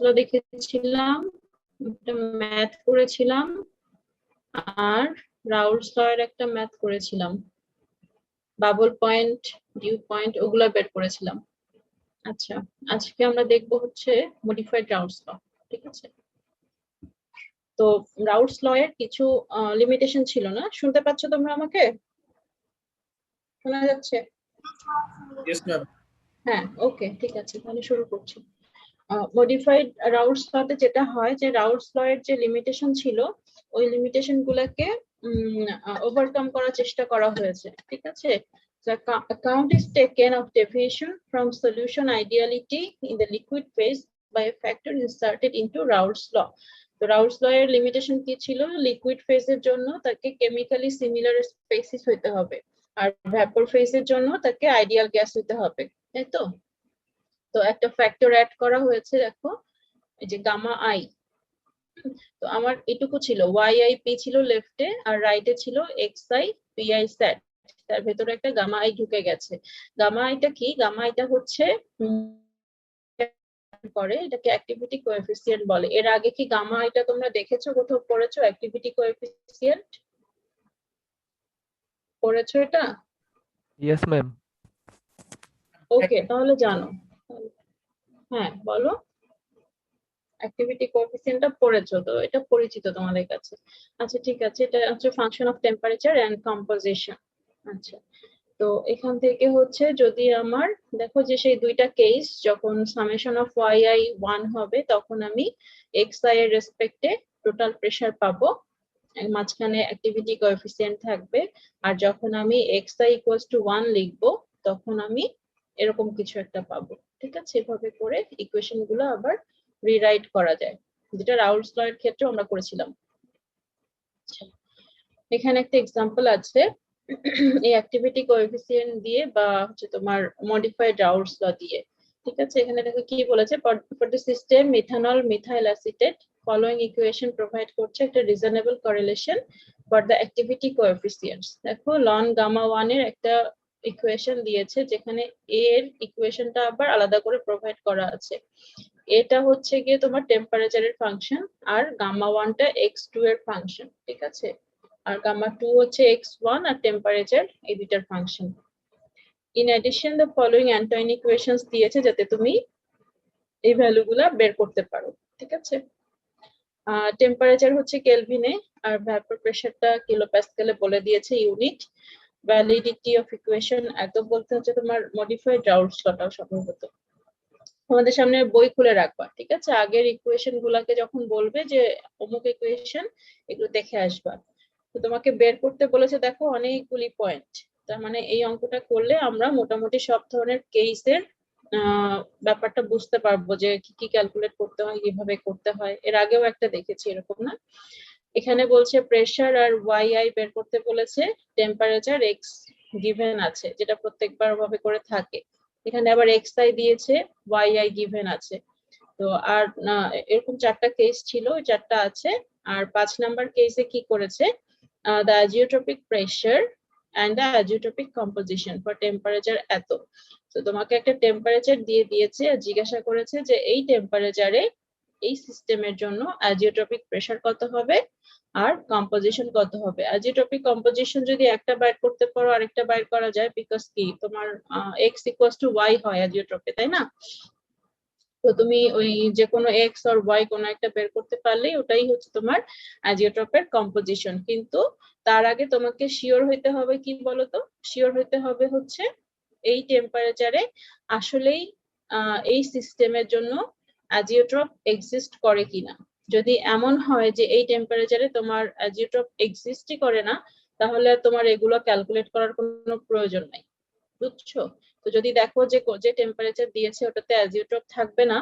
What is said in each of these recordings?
ল দেখেছিলাম, একটা ম্যাথ করেছিলাম, আর রাউলস ল এর একটা ম্যাথ করেছিলাম, বাবল পয়েন্ট, ডিউ পয়েন্ট ওগুলা বের করেছিলাম। আচ্ছা, আজকে আমরা দেখবো হচ্ছে মডিফাইড রাউলস ল। ঠিক আছে, তো রাউলস ল এর কিছু লিমিটেশন ছিল না। শুনতে পাচ্ছ তোমরা আমাকে? শোনা যাচ্ছে? হ্যাঁ, ওকে, ঠিক আছে, তাহলে শুরু করছি। মডিফাইড রাউলস লতে যেটা হয় যে রাউলস ল এর যে লিমিটেশন ছিল ওই লিমিটেশন গুলাকে ওভারকাম করার চেষ্টা করা হয়েছে। ঠিক আছে, so account is taken of deviation from solution ideality in the liquid phase by a factor inserted into Raoult's law. তো রাউলস ল এর লিমিটেশন কি ছিল? লিকুইড ফেজের জন্য তাকে কেমিক্যালি সিমিলার স্পেসিস হইতে হবে, আর ভ্যাপর ফেজের জন্য তাকে আইডিয়াল গ্যাস হইতে হবে, তাই তো? তো একটা ফ্যাক্টর অ্যাড করা হয়েছে, দেখো এই যে গামা আই। তো আমার এটুকু ছিল, ওয়াই আই পি ছিল লেফটে, আর রাইটে ছিল x i p i sat. তার ভেতরে একটা গামা আই ঢুকে গেছে। গামা আইটা কি? গামা আইটা হচ্ছে করে, এটাকে অ্যাক্টিভিটি কোএফিসিয়েন্ট বলে। এর আগে কি গামা আইটা তোমরা দেখেছো, কোথাও পড়েছো অ্যাক্টিভিটি কোএফিসিয়েন্ট? পড়েছো এটা? Yes ma'am. ওকে, তাহলে জানো। হ্যাঁ বলো, অ্যাক্টিভিটি কোএফিসিয়েন্টটা পড়েছো তো, এটা পরিচিত তোমাদের কাছে। আচ্ছা ঠিক আছে, এটা হচ্ছে function of temperature and composition. আচ্ছা, তো এখান থেকে হচ্ছে যদি আমার দেখো যে সেই দুইটা কেস, যখন সামেশন অফ ওয়াই আই 1 হবে তখন আমি এক্স আই এর রেসপেক্টে টোটাল প্রেসার পাবো, মাঝখানে অ্যাক্টিভিটি কোএফিসিয়েন্ট থাকবে। আর যখন আমি এক্স আই ইকুয়ালস টু 1 লিখবো তখন আমি এরকম কিছু একটা পাবো। ঠিক আছে, এভাবে করে ইকুয়েশন গুলো আবার রিরাইট করা যায়, যেটা রাউলস ল এর ক্ষেত্রে আমরা করেছিলাম। এখানে একটা এক্সাম্পল আছে এই অ্যাক্টিভিটি কোএফিসিয়েন্ট দিয়ে বা হচ্ছে তোমার মডিফাইড রাউলস ল দিয়ে। ঠিক আছে, এখানে দেখো কি বলেছে, for the system methanol methyl acetate following equation provide করছে একটা রিজনেবল করেলেশন ফর দ্য অ্যাক্টিভিটি কোএফিসিয়েন্টস। দেখো লন গামা 1 এর একটা ইকুয়েশন দিয়েছে, যেখানে এ এর ইকুয়েশনটা আবার আলাদা করে প্রোভাইড করা আছে। এটা হচ্ছে গিয়ে তোমার টেম্পারেচারের ফাংশন, আর গামা 1টা x2 এর ফাংশন। ঠিক আছে, আর গামা 2 হচ্ছে x1 আর টেম্পারেচার, এই দুইটার function. In addition the following Antoine equations দিয়েছে যাতে তুমি এই ভ্যালুগুলা বের করতে পারো। ঠিক আছে, টেম্পারেচার হচ্ছে কেলভিনে, আর ভ্যাপর প্রেসারটা কিলোপ্যাসকেলে বলে দিয়েছে ইউনিট। ভ্যালিডিটি অফ ইকুয়েশন একদম বলতে হচ্ছে তোমার মডিফাইড রাউলস লটাও সম্ভবত তোমাদের সামনে বই খুলে রাখবা। ঠিক আছে, আগের ইকুয়েশন গুলাকে যখন বলবে যে অমুক ইকুয়েশন, এগুলো দেখে আসবা। তো তোমাকে বের করতে বলেছে দেখো অনেকগুলি পয়েন্ট। তার মানে এই অঙ্কটা করলে আমরা মোটামুটি সব ধরনের কেসের ব্যাপারটা বুঝতে পারবো যে কি কি ক্যালকুলেট করতে হয়, কিভাবে করতে হয়। এর আগেও একটা দেখেছি এরকম না। এখানে বলছে প্রেসার আর ওয়াই আই বের করতে বলেছে, টেম্পারেচার এক্স গিভেন আছে, যেটা প্রত্যেকবার ওভাবে করে থাকে। এখানে আবার এক্স আই দিয়েছে, ওয়াই আই গিভেন আছে। তো আর এরকম চারটা কেস ছিল, ওই চারটা আছে। আর 5 নাম্বার কেসে কি করেছে, the azeotropic pressure and the azeotropic composition for temperature এত। তো তোমাকে একটা টেম্পারেচার দিয়ে দিয়েছে আর জিজ্ঞাসা করেছে যে এই টেম্পারেচারে এই সিস্টেমের জন্য অ্যাজিওট্রপিক প্রেসার কত হবে আর কম্পোজিশন কত হবে। অ্যাজিওট্রপিক কম্পোজিশন যদি একটা বাইর করতে পারো আরেকটা বাইর করা যায়, বিকজ কি তোমার এক্স ইকুয়ালস টু ওয়াই হয় অ্যাজিওট্রপে, তাই না? তো তুমি ওই যে কোনো এক্স আর ওয়াই কোনো একটা বের করতে পারলেই ওটাই হচ্ছে তোমার অ্যাজিওট্রপের কম্পোজিশন। কিন্তু তার আগে তোমাকে শিওর হইতে হবে কি বলতো, শিওর হইতে হবে হচ্ছে এই টেম্পারেচারে আসলেই এই সিস্টেমের জন্য অ্যাজিওট্রপ এক্সিস্ট করে কিনা। যদি এমন হয় যে এই টেম্পারেচারে তোমার অ্যাজিওট্রপ এক্সিস্টই করে না, তাহলে তোমার এগুলো ক্যালকুলেট করার কোনো প্রয়োজন নাই, বুঝছো? তো যদি দেখো যে যে টেম্পারেচার দিয়েছে ওটাতে অ্যাজিওট্রপ থাকবে না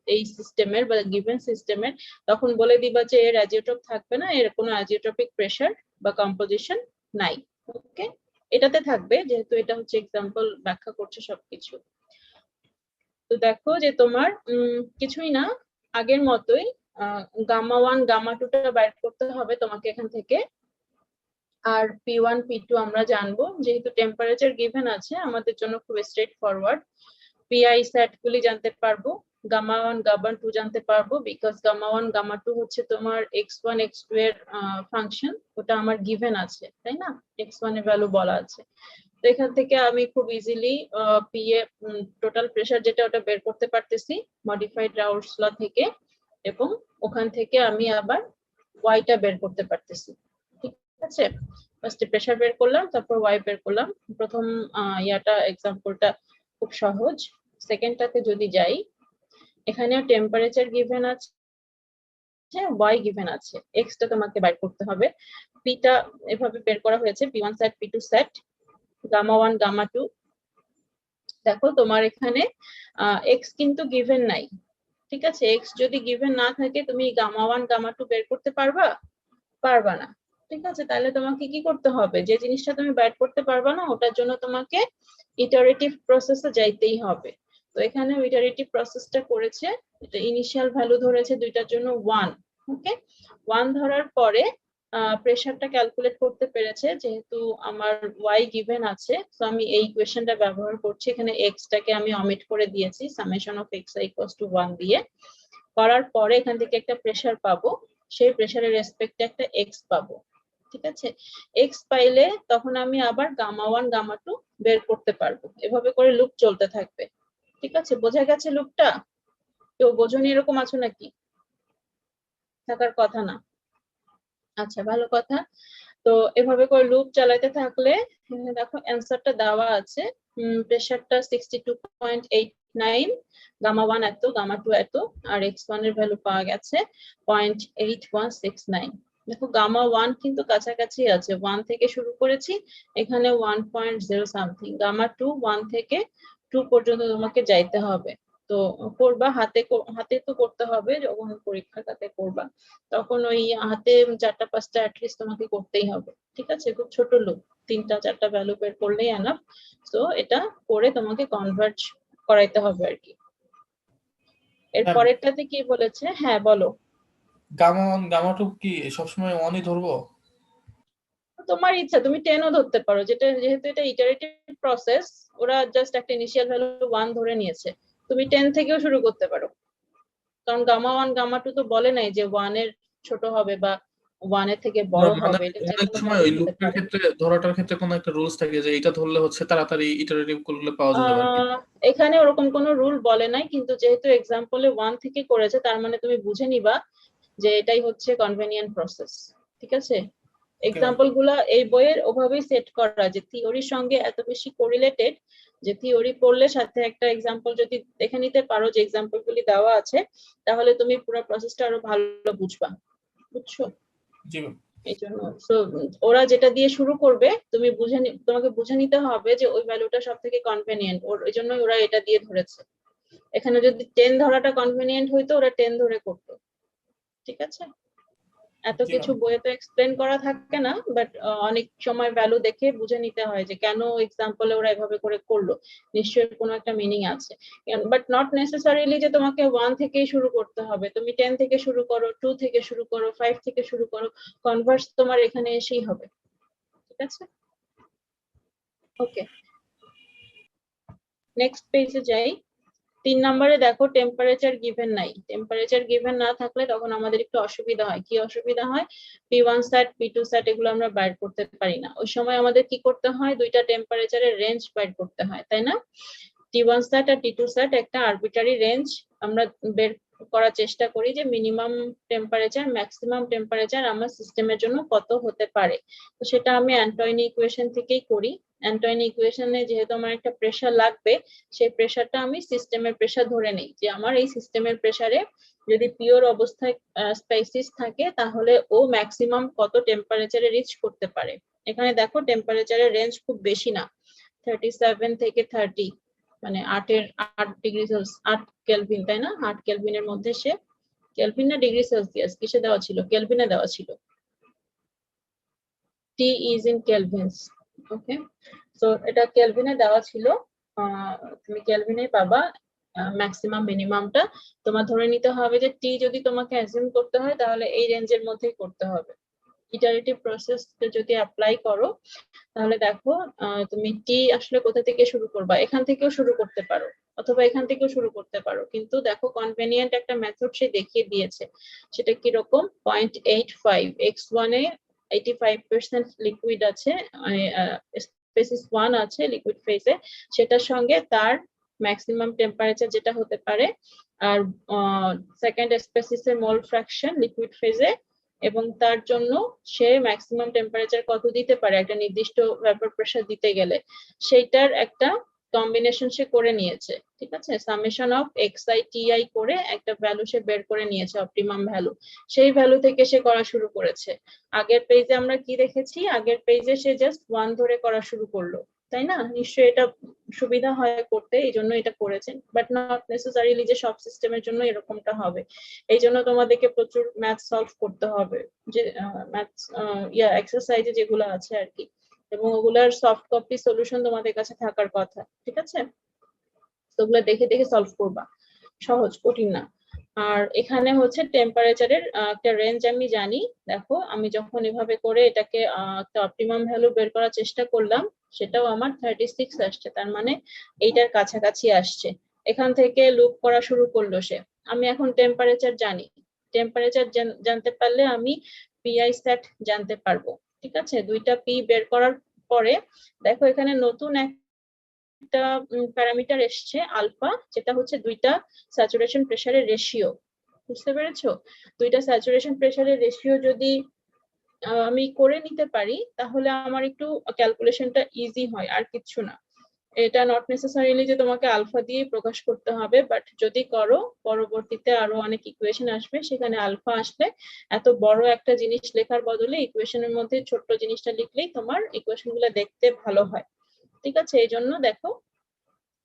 এই সিস্টেমের বা গিভেন সিস্টেমের, তখন বলে দিবা যে এর অ্যাজিওট্রপ থাকবে না, এর কোনো অ্যাজিওট্রপিক প্রেসার বা কম্পোজিশন নাই। ওকে, এটাতে থাকবে যেহেতু এটা হচ্ছে এক্সাম্পল ব্যাখ্যা করছে সবকিছু। তো দেখো যে তোমার কিছুই না, আগের মতোই গামা 1 গামা 2টা বাইর করতে হবে তোমাকে এখান থেকে। আর P1 P2 আমরা জানবো, যেহেতু টেম্পারেচার গিভেন আছে আমাদের জন্য খুব স্ট্রেট ফরওয়ার্ড। পিআই স্যাট গুলি জানতে পারবো, গামা ওয়ান গামা টু জানতে পারবো, because gamma one gamma two হচ্ছে তোমার x1 x2 এর ফাংশন, ওটা আমার গিভেন আছে, তাই না? x1 এর ভ্যালু বলা আছে। তো এখান থেকে আমি খুব easily P A total pressure যেটা ওটা বের করতে পারতেছি মডিফাইড রাউল্টস ল থেকে, এবং ওখান থেকে আমি আবার ওয়াইটা বের করতে পারতেছি। ঠিক আছে, ফার্স্টে প্রেসার বের করলাম, তারপর ওয়াই বের করলাম। প্রথম এক্সাম্পলটা খুব সহজ। সেকেন্ডটাতে যদি যাই, এখানে টেম্পারেচার গিভেন আছে, ওয়াই গিভেন আছে, এক্স টা তোমাকে বের করতে হবে। পিটা এভাবে বের করা হয়েছে, P one sat P two sat gamma one gamma two. দেখো তোমার এখানে এক্স কিন্তু গিভেন নাই, ঠিক আছে? এক্স যদি গিভেন না থাকে তুমি গামা ওয়ান গামা টু বের করতে পারবা? পারবা না। ঠিক আছে, তাহলে তোমাকে কি করতে হবে? যে জিনিসটা তুমি বের করতে পারবা না, ওটার জন্য তোমাকে ইটারেটিভ প্রসেসে যাইতেই হবে। তো এখানে ইটারেটিভ প্রসেসটা করেছে, এটা ইনিশিয়াল ভ্যালু ধরেছে দুইটার জন্য 1। ওকে, 1 ধরার পরে প্রেসারটা ক্যালকুলেট করতে পেরেছে, যেহেতু আমার ওয়াই গিভেন আছে, তো আমি এই ইকুয়েশনটা ব্যবহার করছি। এখানে এক্স টাকে আমি অমিট করে দিয়েছি, summation of x equals to 1 দিয়ে। করার পরে এখান থেকে একটা প্রেসার পাবো, সেই প্রেসারের রেসপেক্টে একটা এক্স পাবো। ঠিক আছে, এক্স পাইলে তখন আমি আবার গামা ওয়ান গামা টু বের করতে পারবো। এভাবে করে লুপ চলতে থাকবে। ঠিক আছে, বোঝা গেছে লুপটা? কেউ বোঝনি এরকম আছো নাকি? থাকার কথা না। আচ্ছা, ভালো কথা। তো এভাবে করে লুপ চালাতে থাকলে দেখো অ্যান্সারটা দেওয়া আছে, প্রেসারটা 62.89, গামা ওয়ান এত, গামা টু এত, আর x1 এর ভ্যালু পাওয়া গেছে 0.8169। দেখো গামা ওয়ান কিন্তু কাছাকাছি আছে, 1 থেকে শুরু করেছি, এখানে 1.0 সামথিং। গামা টু 1 থেকে 2 পর্যন্ত তোমাকে যাইতে হবে। তো করবা হাতে, হাতে তো করতে হবে, যখন পরীক্ষার খাতে করবা তখন ওই হাতে 4টা 5টা অ্যাটলিস্ট তোমাকে করতেই হবে। ঠিক আছে, খুব ছোট লুপ, 3টা 4টা ভ্যালু বের করলেই এনাফ। তো এটা করে তোমাকে কনভার্ট করাইতে হবে আর কি। এর ম্যাম, পরেরটাতে কি বলেছে? হ্যাঁ বলো। গামা ওয়ান গামা টু কি সবসময় ওয়ানই ধরবো? তোমার ইচ্ছা, তুমি 10ও ধরতে পারো, যেটা যেহেতু এটা ইটারেটিভ প্রসেস, ওরা জাস্ট একটা ইনিশিয়াল ভ্যালু 1 ধরে নিয়েছে, তুমি 10 থেকেও শুরু করতে পারো। কারণ গামা ওয়ান গামা টু তো বলে নাই যে 1 এর ছোট হবে বা 1 এর থেকে না, বড় মানে হবে, এটা যে অনেক কোনো সময় ভ্যালু ওই হতে লুপের পারে। ক্ষেত্রে ধরাটার ক্ষেত্রে কোনো একটা রুলস থাকে যে এটা ধরলে হচ্ছে তাড়াতাড়ি ইটারেটিভ করলে পাওয়া যাবে আর কি। এখানে ওরকম কোনো রুল বলে নাই, কিন্তু যেহেতু এক্সাম্পলে 1 থেকে করেছে, তার মানে তুমি বুঝে নিবা যে এটাই হচ্ছে কনভেনিয়েন্ট প্রসেস। ঠিক আছে, ওকে ম্যাম। এক্সাম্পল গুলা এই বইয়ের ওভাবেই সেট করা, যে থিওরির সঙ্গে এত বেশি কোরিলেটেড, যে থিওরি পড়লে সাথে একটা এক্সাম্পল যদি দেখে নিতে পারো যে এক্সাম্পল গুলি দেওয়া আছে, তাহলে তুমি পুরো প্রসেসটা আরো ভালো বুঝবা। বুঝছো? জি ম্যাম। এই জন্য ওরা যেটা দিয়ে শুরু করবে তুমি তোমাকে বুঝে নিতে হবে যে ওই ভ্যালুটা সব থেকে কনভেনিয়েন্ট, ওই জন্য ওরা এটা দিয়ে ধরেছে। এখানে যদি 10 ধরাটা কনভেনিয়েন্ট হইতো, ওরা 10 ধরে করতো। ঠিক আছে, এত জি কিছু ম্যাম। বইয়ে তো এক্সপ্লেন করা থাকে না, বাট অনেক সময় ভ্যালু দেখে বুঝে নিতে হয় যে কেন এক্সাম্পলে ওরা এভাবে করে করলো, নিশ্চয়ই কোনো একটা মিনিং আছে। বাট নট নেসেসারিলি যে তোমাকে 1 থেকেই শুরু করতে হবে, তুমি 10 থেকে শুরু করো, 2 থেকে শুরু করো, 5 থেকে শুরু করো, কনভার্স তোমার এখানে এসেই হবে। ঠিক আছে, ওকে, নেক্সট পেজে যাই। 3 নম্বরে দেখো টেম্পারেচার গিভেন নাই। টেম্পারেচার গিভেন না থাকলে তখন আমাদের একটু অসুবিধা হয়। কি অসুবিধা হয়? পি1 স্যাট পি2 স্যাট এগুলো আমরা বাইর করতে পারি না। ওই সময় আমাদের কি করতে হয়? দুইটা টেম্পারেচারের রেঞ্জ বাইর করতে হয়, তাই না? টি1 স্যাট আর টি2 স্যাট একটা আরবিটারি রেঞ্জ আমরা বের করার চেষ্টা করি, যে মিনিমাম টেম্পারেচার ম্যাক্সিমাম টেম্পারেচার আমার সিস্টেমের জন্য কত হতে পারে। তো সেটা আমি অ্যান্টয়নি ইকুয়েশন থেকেই করি। অ্যান্টয়নি ইকুয়েশনে যেহেতু আমার একটা প্রেসার লাগবে, সেই প্রেসারটা আমি সিস্টেমের প্রেসার ধরে নেই, যে আমার এই সিস্টেমের প্রেসারে যদি পিওর অবস্থায় স্পাইসিস থাকে, তাহলে ও ম্যাক্সিমাম কত টেম্পারেচারে রিচ করতে পারে। এখানে দেখো টেম্পারেচারের রেঞ্জ খুব বেশি না, 37 থেকে 30, মানে 8 ডিগ্রি সেলসিয়াস, 8 কেলভিন, তাই না? 8 কেলভিনের মধ্যে সে, কেলভিন না ডিগ্রি সেলসিয়াস, কিসে দেওয়া ছিল? কেলভিনে দেওয়া ছিল। টি ইজ ইন কেলভিনস। ওকে, সো এটা কেলভিনে দেওয়া ছিল, তুমি কেলভিনে পাবা ম্যাক্সিমাম মিনিমামটা। তোমার ধরে নিতে হবে যে টি যদি তোমাকে অ্যাজিউম করতে হয়, তাহলে এই রেঞ্জের মধ্যেই করতে হবে। ইটারেটিভ প্রসেসটা যদি অ্যাপ্লাই করো তাহলে দেখো তুমি টি আসলে কোথা থেকে শুরু করবা, এখান থেকেও শুরু করতে পারো অথবা এখান থেকেও শুরু করতে পারো, কিন্তু দেখো কনভেনিয়েন্ট একটা মেথড সে দেখিয়ে দিয়েছে। সেটা কিরকম, 0.85 x1 এ 85% লিকুইড আছে, স্পেসিস 1 আছে লিকুইড ফেজে, সেটার সঙ্গে তার ম্যাক্সিমাম টেম্পারেচার যেটা হতে পারে, আর সেকেন্ড স্পেসিসের মোল ফ্র্যাকশন লিকুইড ফেজে, এবং তার জন্য সে ম্যাক্সিমাম টেম্পারেচার কত দিতে পারে একটা নির্দিষ্ট ভেপর প্রেসার দিতে গেলে, সেইটার একটা কম্বিনেশন সে করে নিয়েছে। ঠিক আছে, সামেশন অফ xi ti করে একটা ভ্যালু সে বের করে নিয়েছে, অপটিমাম ভ্যালু। সেই ভ্যালু থেকে সে করা শুরু করেছে। আগের পেজে আমরা কি দেখেছি, আগের পেজে সে জাস্ট 1 ধরে করা শুরু করলো, তাই না? নিশ্চয়ই এটা সুবিধা হয় করতে, এই জন্য এটা করেছেন, বাট নট নেসেসারিলি যে সব সিস্টেমের জন্য এরকমটা হবে। এই জন্য তোমাদেরকে প্রচুর ম্যাথ সলভ করতে হবে, যে ম্যাথ এক্সারসাইজে যেগুলো আছে আর কি, এবং ওগুলার সফট কপি সলিউশন তোমাদের কাছে থাকার কথা। ঠিক আছে, তো ওগুলো দেখে দেখে সলভ করবা, সহজ, কঠিন না। আর এখানে হচ্ছে টেম্পারেচারের একটা রেঞ্জ আমি জানি। দেখো আমি যখন এভাবে করে এটাকে একটা অপটিমাম ভ্যালু বের করার চেষ্টা করলাম, সেটাও আমার 36 আসছে, তার মানে এইটার কাছাকাছি আসছে। এখান থেকে লুপ করা শুরু করলো সে। আমি এখন টেম্পারেচার জানি, টেম্পারেচার জানতে পারলে আমি পিআই সেট জানতে পারবো। ঠিক আছে, দুইটা পি বের করার পরে দেখো এখানে নতুন একটা প্যারামিটার এসছে আলফা, যেটা হচ্ছে দুইটা স্যাচুরেশন প্রেসারের রেশিও। বুঝতে পেরেছো? দুইটা স্যাচুরেশন প্রেসারের রেশিও যদি আমি করে নিতে পারি তাহলে আমার একটু ক্যালকুলেশনটা ইজি হয়, আর কিছু না। এটা নট নেসেসারিলি যে তোমাকে আলফা দিয়ে প্রকাশ করতে হবে, বাট যদি করো পরবর্তীতে আরো অনেক ইকুয়েশন আসবে, সেখানে আলফা আসলে এত বড় একটা জিনিস লেখার বদলে ইকুয়েশনের মধ্যে ছোট্ট জিনিসটা লিখলেই তোমার ইকুয়েশন গুলো দেখতে ভালো হয়। ঠিক আছে, এই জন্য দেখো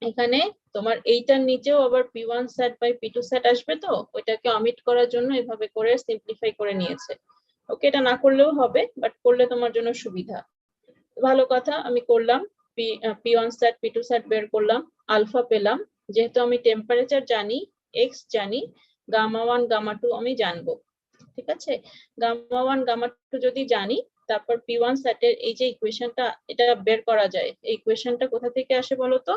এখানে তোমার এইটার নিচেও আবার p1 set by p2 set আসবে, তো ওইটাকে অমিট করার জন্য এভাবে করে সিম্পলিফাই করে নিয়েছে। ওকে, এটা না করলেও হবে, বাট করলে তোমার জন্য সুবিধা। ভালো কথা, আমি করলাম, p1 সেট p2 সেট বের করলাম, আলফা পেলাম। যেহেতু আমি টেম্পারেচার জানি, x জানি, গামা 1 গামা 2 আমি জানবো। ঠিক আছে, গামা 1 গামা 2 যদি জানি, তারপর p1 সেটের এই যে ইকুয়েশনটা, এটা বের করা যায়। এই ইকুয়েশনটা কোথা থেকে আসে বলতো?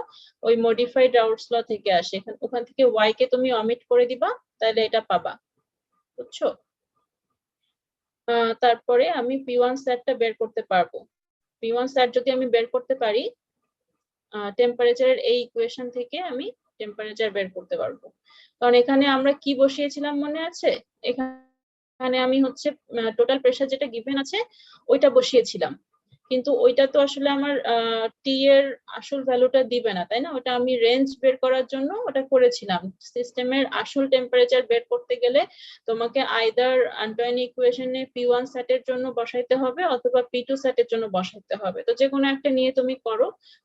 ওই মডিফাইড রাউলস ল থেকে আসে। ওখান থেকে y কে তুমি অমিট করে দিবা, তাহলে এটা পাবা। বুঝছো? তারপরে আমি p1 সেটটা বের করতে পারবো। p1 সেট যদি আমি বের করতে পারি, টেম্পারেচারের এই ইকুয়েশন থেকে আমি টেম্পারেচার বের করতে পারবো। কারণ এখানে আমরা কি বসিয়েছিলাম মনে আছে? এখানে আমি হচ্ছে টোটাল প্রেসার যেটা গিভেন আছে ওইটা বসিয়েছিলাম, কিন্তু ওইটা তো আসলে আমার টি এর আসল ভ্যালুটা দিবে না, তাই না? ওটা আমি রেঞ্জ বের করার জন্য ওটা করেছিলাম। সিস্টেমের আসল টেম্পারেচার বের করতে গেলে তোমাকে আইদার আন্টোয়ানি ইকুয়েশনে p1 সেটের জন্য বসাইতে হবে অথবা p2 সেটের জন্য বসাইতে হবে। তো যে কোনো একটা নিয়ে তুমি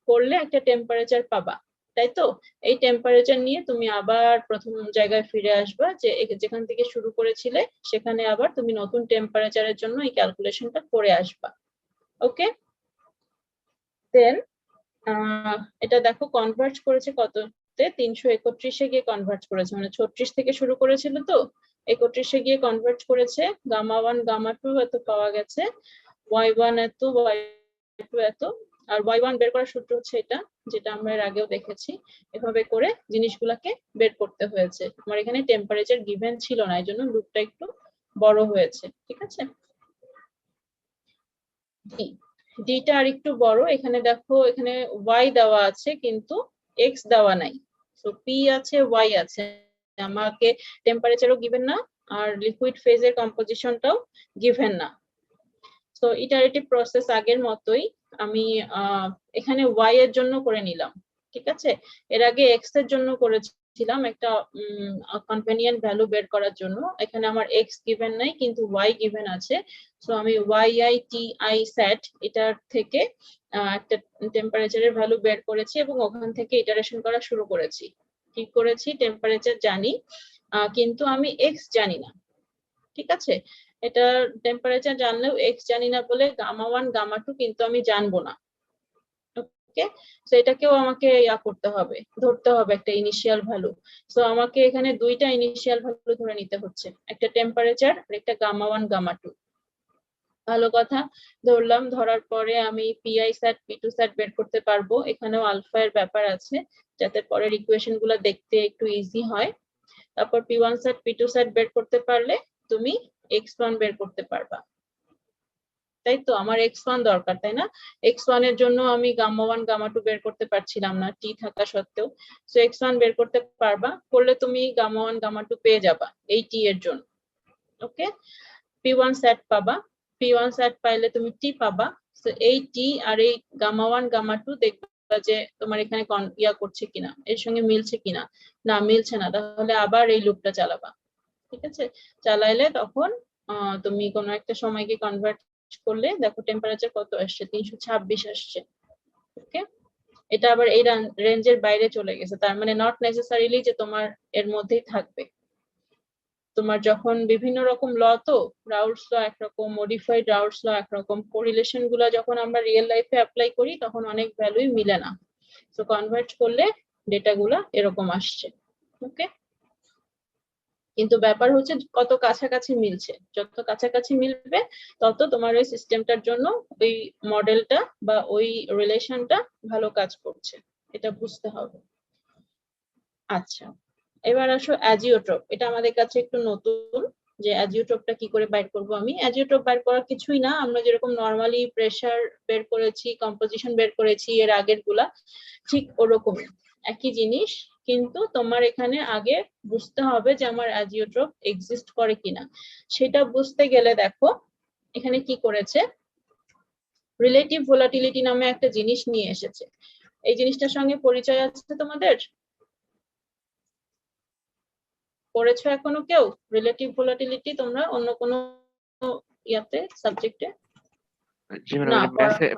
করলে একটা টেম্পারেচার পাবা, তাই তো? এই টেম্পারেচার নিয়ে তুমি আবার প্রথম জায়গায় ফিরে আসবা, যে যেখান থেকে শুরু করেছিলে সেখানে আবার তুমি নতুন টেম্পারেচারের জন্য এই ক্যালকুলেশনটা করে আসবা। ওকে, দেন এটা দেখো কনভার্ট করেছে কততে, 331-এ গিয়ে কনভার্ট করেছে, মানে 36 থেকে শুরু করেছিল তো 31-এ গিয়ে কনভার্ট করেছে। গামা 1 গামা 2 এত পাওয়া গেছে, y1 এত, y2 এত। আর y1 বের করার সূত্র হচ্ছে এটা, যেটা আমরা এর আগেও দেখেছি। এভাবে করে জিনিসগুলোকে বের করতে হয়েছে। আমার এখানে টেম্পারেচার গিভেন ছিল না, এই জন্য লুপটা একটু বড় হয়েছে। ঠিক আছে, ডিটা আর একটু বড়। এখানে দেখো এখানে y দেওয়া আছে কিন্তু x দেওয়া নাই, সো p আছে y আছে, আমাকে টেম্পারেচারও গিভেন না আর লিকুইড ফেজের কম্পোজিশনটাও গিভেন না। সো ইটারেটিভ প্রসেস আগের মতোই আমি এখানে y এর জন্য করে নিলাম। ঠিক আছে, এর আগে x এর জন্য করেছিলাম একটা কনভেনিয়েন্ট ভ্যালু বের করার জন্য। এখানে আমার x গিভেন নাই কিন্তু y গিভেন আছে, সো আমি yi ti সেট এটার থেকে একটা টেম্পারেচারের ভ্যালু বের করেছি এবং ওখান থেকে ইটারেশন করা শুরু করেছি। কি করেছি, টেম্পারেচার জানি কিন্তু আমি x জানি না। ঠিক আছে, এটা টেম্পারেচার জানলেও x জানি না বলে গামা 1 গামা 2 কিন্তু আমি জানবো না। ওকে, সো এটাকেও আমাকে করতে হবে, ধরতে হবে একটা ইনিশিয়াল ভ্যালু। সো আমাকে এখানে দুইটা ইনিশিয়াল ভ্যালু ধরে নিতে হচ্ছে, একটা টেম্পারেচার আর একটা গামা 1 গামা 2। ভালো কথা। ধরলাম, ধরার পরে আমি পিআই স্যাট পি2 স্যাট বের করতে পারবো। এখানেও আলফা এর ব্যাপার আছে, যাতে পরের ইকুয়েশন গুলা দেখতে একটু ইজি হয়। তারপর পি1 স্যাট পি2 স্যাট বের করতে পারলে তুমি x1 বের করতে পারবা। তাই তো, আমার x1 দরকার, তাই না? x1 এর জন্য আমি গামা1 গামা2 বের করতে পারছিলাম না টি থাকা সত্ত্বেও। সো x1 বের করতে পারবা, করলে তুমি গামা1 গামা2 পেয়ে যাবা এই টি এর জন্য। ওকে, পি1 সেট পাবা, পি1 সেট পাইলে তুমি টি পাবা। সো এই টি আর এই গামা1 গামা2 দেখবা যে তোমার এখানে ইয়া করছে কিনা, এর সঙ্গে মিলছে কিনা। না মিলছে না, তাহলে আবার এই লুপটা চালাবা। ঠিক আছে, চালাইলে তখন তুমি কোনো একটা সময়কে কনভার্ট করলে দেখো টেম্পারেচার কত আসছে, 326 আসছে। ওকে, এটা আবার এই রেঞ্জের বাইরে চলে গেছে, তার মানে নট নেসেসারিলি যে তোমার এর মধ্যেই থাকবে। তোমার যখন বিভিন্ন রকম ল, তো রাউলস ল একরকম, মডিফাইড রাউলস ল একরকম, কোরিলেশন গুলা যখন আমরা রিয়েল লাইফে অ্যাপ্লাই করি তখন অনেক ভ্যালুই মিলে না। সো কনভার্ট করলে ডেটা গুলা এরকম আসছে। ওকে, কিন্তু ব্যাপার হচ্ছে কত কাছাকাছি মিলছে। যত কাছাকাছি মিলবে তত তোমার ওই সিস্টেমটার জন্য ওই মডেলটা বা ওই রিলেশনটা ভালো কাজ করছে, এটা বুঝতে হবে। আচ্ছা, এবার আসো অ্যাজিওট্রপ। এটা আমাদের কাছে একটু নতুন, যে অ্যাজিওট্রপটা কি করে বাইর করব। আমি অ্যাজিওট্রপ বাইর করার কিছুই না, আমরা যেরকম নরমালি প্রেসার বের করেছি, কম্পোজিশন বের করেছি এর আগের গুলা, ঠিক ওরকমই একই জিনিস। কিন্তু তোমার এখানে আগে বুঝতে হবে যে আমার অ্যাজিওট্রপ এক্সিস্ট করে কিনা। সেটা বুঝতে গেলে দেখো এখানে কি করেছে, রিলেটিভ ভোলাটিলিটি নামে একটা জিনিস নিয়ে এসেছে। এই জিনিসটার সঙ্গে পরিচয় আছে তোমাদের? পড়েছো এখনো কেউ রিলেটিভ ভোলাটিলিটি তোমরা অন্য কোনো ইয়াতে সাবজেক্টে? জি ম্যাডাম, না, এটা পড়া হয়।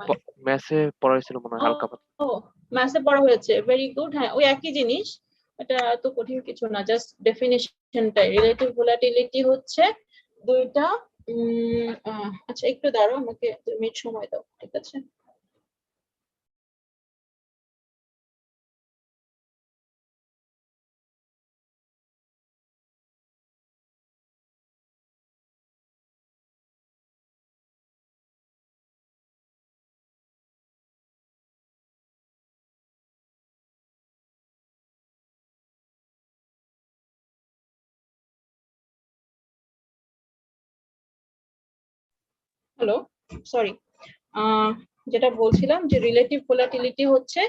ম্যাথে পড়াইছিল মনে হয় হালকা পাতলা। ও, ম্যাথে পড়া হয়েছে, ভেরি গুড। হ্যাঁ, ওই একই জিনিস, এটা তো কঠিন কিছু না, জাস্ট ডেফিনিশনটাই। রিলেটিভ ভোলাটিলিটি হচ্ছে দুইটা আচ্ছা একটু দাঁড়াও, আমাকে 2 মিনিট সময় দাও, ঠিক আছে? Hello, sorry. যেটা বলছিলাম যে রিলেটিভ ভোলাটিলিটি হচ্ছে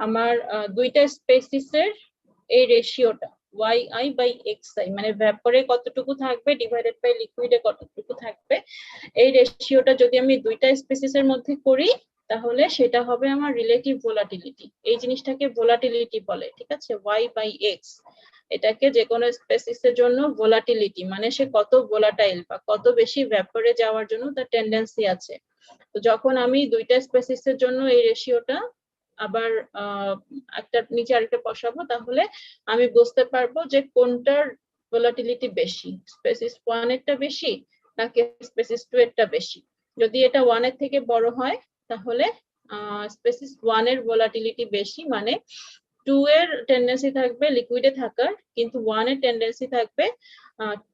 আমার দুইটা স্পেসিসের এই রেশিওটা yi/xi, মানে ভ্যাপরে কতটুকু থাকবে ডিভাইডেড বাই লিকুইডে কতটুকু থাকবে, এই রেশিওটা যদি আমি দুইটা স্পেসিসের মধ্যে করি তাহলে সেটা হবে আমার রিলেটিভ ভোলাটিলিটি। এই জিনিসটাকে ভোলাটিলিটি বলে, ঠিক আছে, y/x। এটাকে যে কোনো স্পেসিসের জন্য ভোলাটিলিটি মানে সে কত ভোলাটাইল বা কত বেশি ভ্যাপরে যাওয়ার জন্য তার টেন্ডেন্সি আছে। তো যখন আমি দুইটা স্পেসিসের জন্য এই রেশিওটা আবার একটা নিচে আরেকটা বসাবো, তাহলে আমি বুঝতে পারবো যে কোনটার ভোলাটিলিটি বেশি, স্পেসিস 1 এরটা বেশি নাকি স্পেসিস 2 এরটা বেশি। যদি এটা 1 এর থেকে বড় হয় তাহলে স্পেসিস 1 এর ভোলাটিলিটি বেশি, মানে 2 এর টেন্ডেন্সি থাকবে লিকুইডে থাকার, কিন্তু 1 এর টেন্ডেন্সি থাকবে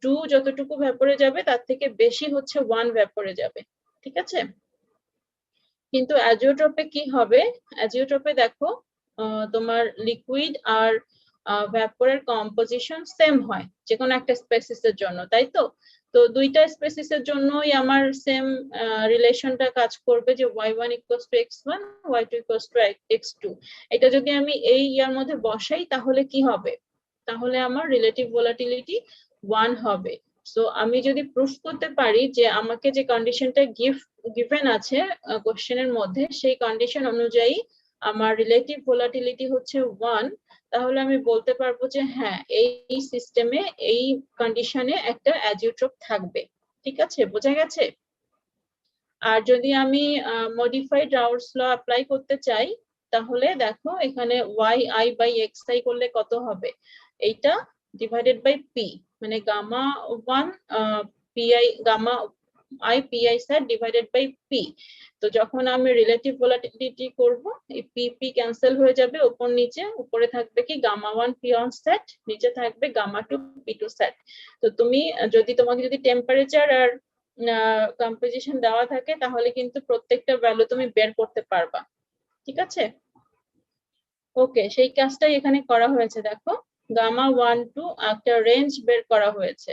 2 যতটুকু ভ্যাপরে যাবে তার থেকে বেশি হচ্ছে 1 ভ্যাপরে যাবে। ঠিক আছে, কিন্তু অ্যাজিওট্রপে কি হবে, অ্যাজিওট্রপে দেখো তোমার লিকুইড আর ভ্যাপরের কম্পোজিশন সেম হয় যে কোনো একটা স্পেসিসের জন্য, তাই তো? তো দুইটা স্পেসিসের জন্যই আমার সেম রিলেশনটা কাজ করবে, যে y1 = x1, y2 = x2। এটা যদি আমি এই ইয়ার মধ্যে বসাই তাহলে কি হবে, তাহলে আমার রিলেটিভ ভোলাটিলিটি 1 হবে। সো আমি যদি প্রুফ করতে পারি যে আমাকে যে কন্ডিশনটা গিভেন আছে কোশ্চেনের মধ্যে, সেই কন্ডিশন অনুযায়ী আমার রিলেটিভ ভোলাটিলিটি হচ্ছে 1, তাহলে আমি বলতে পারবো যে হ্যাঁ এই সিস্টেমে এই কন্ডিশনে একটা অ্যাজিওট্রপ থাকবে। ঠিক আছে, বোঝা গেছে? আর যদি আমি মডিফাইড রাউলস ল অ্যাপ্লাই করতে চাই তাহলে দেখো এখানে yi/xi করলে কত হবে, এইটা ডিভাইডেড বাই পি, মানে gamma one gamma i pi sat divided by P. তো যখন আমি রিলেটিভ ভোলাটিলিটি করব, এই পি ক্যান্সেল হয়ে যাবে উপর নিচে, উপরে থাকবে কি গামা1 p1 সেট, নিচে থাকবে গামা2 p2 সেট। তো তুমি তোমাকে যদি টেম্পারেচার আর কম্পোজিশন দেওয়া থাকে তাহলে কিন্তু প্রত্যেকটা ভ্যালু তুমি বের করতে পারবা, ঠিক আছে? ওকে, সেই কাজটাই এখানে করা হয়েছে। দেখো গামা 1 টু একটা রেঞ্জ বের করা হয়েছে।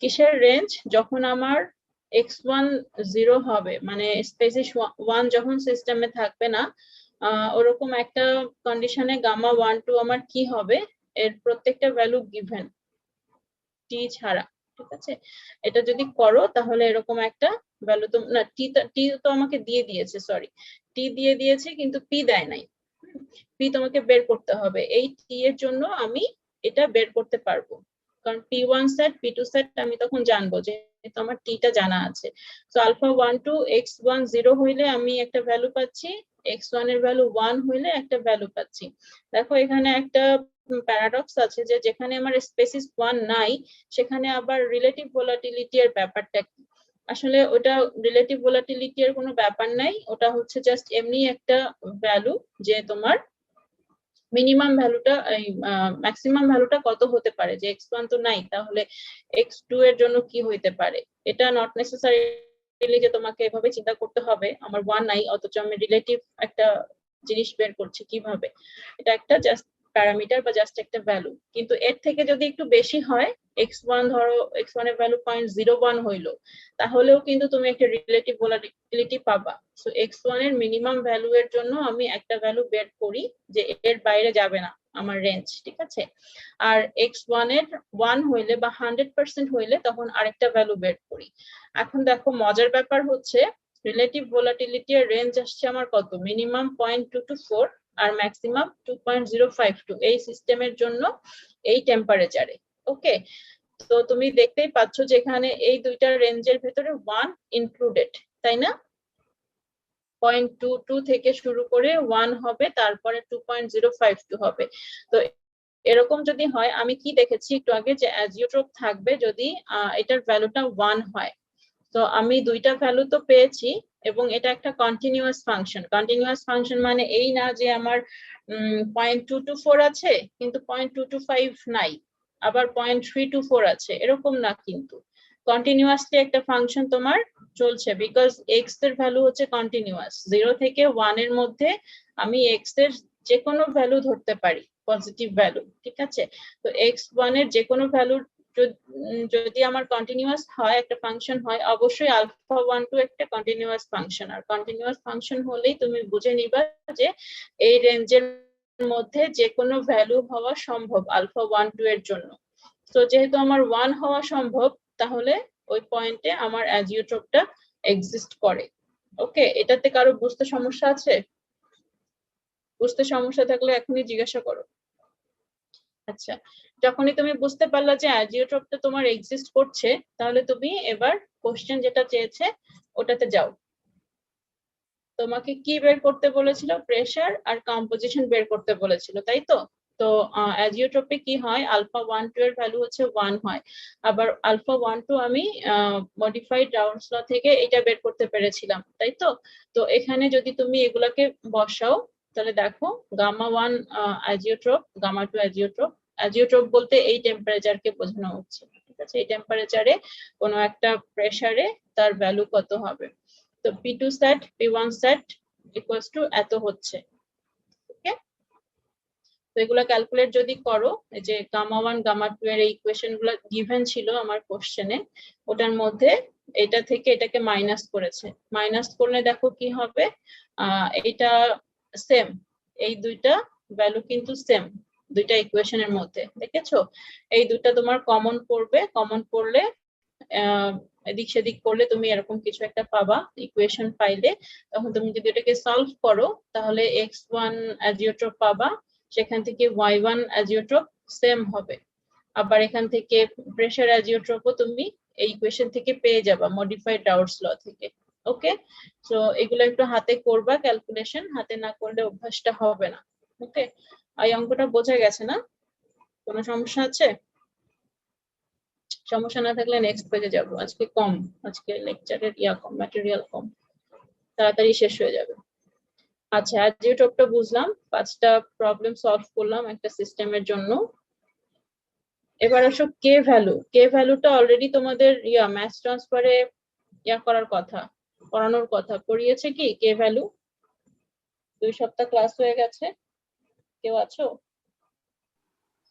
কিসের রেঞ্জ? যখন আমার x1 0 হবে, মানে স্পেসিস 1 যখন সিস্টেমে থাকবে না, ওরকম একটা কন্ডিশনে গামা 1 টু আমার কি হবে, এর প্রত্যেকটা ভ্যালু গিভেন টি ছাড়া, ঠিক আছে? এটা যদি করো তাহলে এরকম একটা ভ্যালু তো না, টি তো আমাকে দিয়ে দিয়েছে, সরি, টি দিয়ে দিয়েছে কিন্তু পি দেয় নাই। পি তোমাকে বের করতে হবে। এই টি এর জন্য আমি এটা বের করতে পারবো, কারণ p1 সেট p2 সেট আমি তখন জানবো, যেহেতু আমার টিটা জানা আছে। সো আলফা 1 টু x1 0 হইলে আমি একটা ভ্যালু পাচ্ছি, x1 এর ভ্যালু 1 হইলে একটা ভ্যালু পাচ্ছি। দেখো এখানে একটা প্যারাডক্স আছে যে যেখানে আমার স্পেসিস 1 নাই সেখানে আবার রিলেটিভ ভোলাটিলিটি এর ব্যাপারটা কি? আসলে ওটা রিলেটিভ ভোলাটিলিটি এর কোনো ব্যাপার নাই, ওটা হচ্ছে জাস্ট এমনি একটা ভ্যালু যে তোমার মিনিমাম ভ্যালুটা ম্যাক্সিমাম ভ্যালুটা কত হতে পারে, যে x1 তো নাই তাহলে x2 এর জন্য কি হইতে পারে। এটা নট নেসেসারিলি যে তোমাকে এভাবে চিন্তা করতে হবে আমার 1 নাই অথচ আমি রিলেটিভ একটা জিনিস বের করছি কিভাবে। এটা একটা জাস্ট প্যারামিটার বা জাস্ট একটা ভ্যালু, কিন্তু এর থেকে যদি একটু বেশি হয়, x1 ধরো x1 এর ভ্যালু 0.01 হইলো, তাহলেও কিন্তু তুমি একটা রিলেটিভ ভোলাটিলিটি পাবা। সো x1 এর মিনিমাম ভ্যালু এর জন্য আমি একটা ভ্যালু বের করি যে এর বাইরে যাবে না আমার রেঞ্জ, ঠিক আছে? আর x1 এর 1 হইলে বা 100% হইলে তখন আরেকটা ভ্যালু বের করি। এখন দেখো মজার ব্যাপার হচ্ছে রিলেটিভ ভোলাটিলিটি এর রেঞ্জ আসছে আমার কত, মিনিমাম 0.224 আর ম্যাক্সিমাম 2.052 এই সিস্টেমের জন্য এই টেম্পারেচারে। ওকে, তো তুমি দেখতেই পাচ্ছ যে এখানে এই দুইটা রেঞ্জের ভেতরে 1 ইনক্লুডেড, তাই না? 0.22 থেকে শুরু করে 1 হবে, তারপরে 2.052 হবে। তো এরকম যদি হয়, আমি কি দেখেছি একটু আগে যে অ্যাজিওট্রপ থাকবে যদি এটার ভ্যালুটা 1 হয়। তো আমি দুইটা ভ্যালু তো পেয়েছি এবং এটা একটা কন্টিনিউয়াস ফাংশন। কন্টিনিউয়াস ফাংশন মানে এই না যে আমার 0.224 আছে কিন্তু 0.225 নাই, আবার 0.324 আছে, এরকম না, কিন্তু কন্টিনিউয়াসলি একটা ফাংশন তোমার চলছে, বিকজ এক্স এর ভ্যালু হচ্ছে কন্টিনিউয়াস। 0 থেকে 1 এর মধ্যে আমি এক্স এর যে কোনো ভ্যালু ধরতে পারি, পজিটিভ ভ্যালু, ঠিক আছে? তো x1 এর যে কোনো ভ্যালু যদি আমার কন্টিনিউয়াস হয়, একটা ফাংশন হয়, অবশ্যই আলফা 1 টু একটা কন্টিনিউয়াস ফাংশন। আর কন্টিনিউয়াস ফাংশন হলেই তুমি বুঝে নিবা যে এই রেঞ্জের মধ্যে যে কোনো ভ্যালু হওয়া সম্ভব আলফা 1 2 এর জন্য। তো যেহেতু আমার 1 হওয়া সম্ভব, তাহলে ওই পয়েন্টে আমার অ্যাজিওট্রপটা এক্সিস্ট করে। ওকে, এটাতে কারো বুঝতে সমস্যা আছে? বুঝতে সমস্যা থাকলে এখনই জিজ্ঞাসা করো। আচ্ছা, যখনই তুমি বুঝতে পারলা যে অ্যাজিওট্রপটা তোমার এক্সিস্ট করছে, তাহলে তুমি এবার কোশ্চেন যেটা চেয়েছে ওটাতে যাও। তোমাকে কি বের করতে বলেছিল? প্রেসার আর কম্পোজিশন বের করতে বলেছিল, তাই তো? তো অ্যাজিওট্রপে কি হয়, আলফা 1 2 এর ভ্যালু হচ্ছে 1 হয়, আবার আলফা 1 2 আমি মডিফাইড রাউন্ডস ল থেকে এটা বের করতে পেরেছিলাম, তাই তো? তো এখানে যদি তুমি এগুলাকে বসাও তাহলে দেখো গামা 1 অ্যাজিওট্রপ, গামা 2 অ্যাজিওট্রপ। অ্যাজিওট্রপ বলতে এই টেম্পারেচারকে বোঝানো হচ্ছে, ঠিক আছে? এই টেম্পারেচারে কোনো একটা প্রেসারে তার ভ্যালু কত হবে। তো p2 set p1 set equals to এত হচ্ছে। ওকে, তো এগুলা ক্যালকুলেট যদি করো, এই যে গামা 1 গামা 2 এর ইকুয়েশন গুলো গিভেন ছিল আমার কোশ্চেনে, ওটার মধ্যে এটা থেকে এটাকে মাইনাস করেছে। মাইনাস করলে দেখো কি হবে, এটা সেম, এই দুইটা ভ্যালু কিন্তু সেম দুইটা ইকুয়েশনের মধ্যে, দেখেছো? এই দুইটা তোমার কমন পড়বে, কমন পড়লে এদিক সেদিক করলে তুমি এরকম কিছু একটা পাবা ইকুয়েশন পাইলে। তখন তুমি যদি এটাকে সলভ করো তাহলে x1 অ্যাজিওট্রপ পাবা, সেখান থেকে y1 অ্যাজিওট্রপ সেম হবে। আবার এখান থেকে প্রেসার অ্যাজিওট্রপও তুমি এই ইকুয়েশন থেকে পেয়ে যাবা মডিফাইড রাউলস ল থেকে। ওকে, সো এগুলো একটু হাতে করবা ক্যালকুলেশন, হাতে না করলে অভ্যাসটা হবে না। ওকে, এই অঙ্কটা বোঝা গেছে না? কোনো সমস্যা আছে? সমস্যা না থাকলে নেক্সট পেজে যাব। আজকে কম, আজকে লেকচারের কম, ম্যাটেরিয়াল কম, তাড়াতাড়ি শেষ হয়ে যাবে। আচ্ছা, অ্যাজিওট্রপটা বুঝলাম, 5টা প্রবলেম সলভ করলাম একটা সিস্টেমের জন্য। এবার আসো কে ভ্যালু। কে ভ্যালুটা অলরেডি তোমাদের মাস ট্রান্সফারে করার কথা, পড়ানোর কথা, পড়িয়েছে কি কে ভ্যালু? 2 সপ্তাহ ক্লাস হয়ে গেছে, কেউ আছো?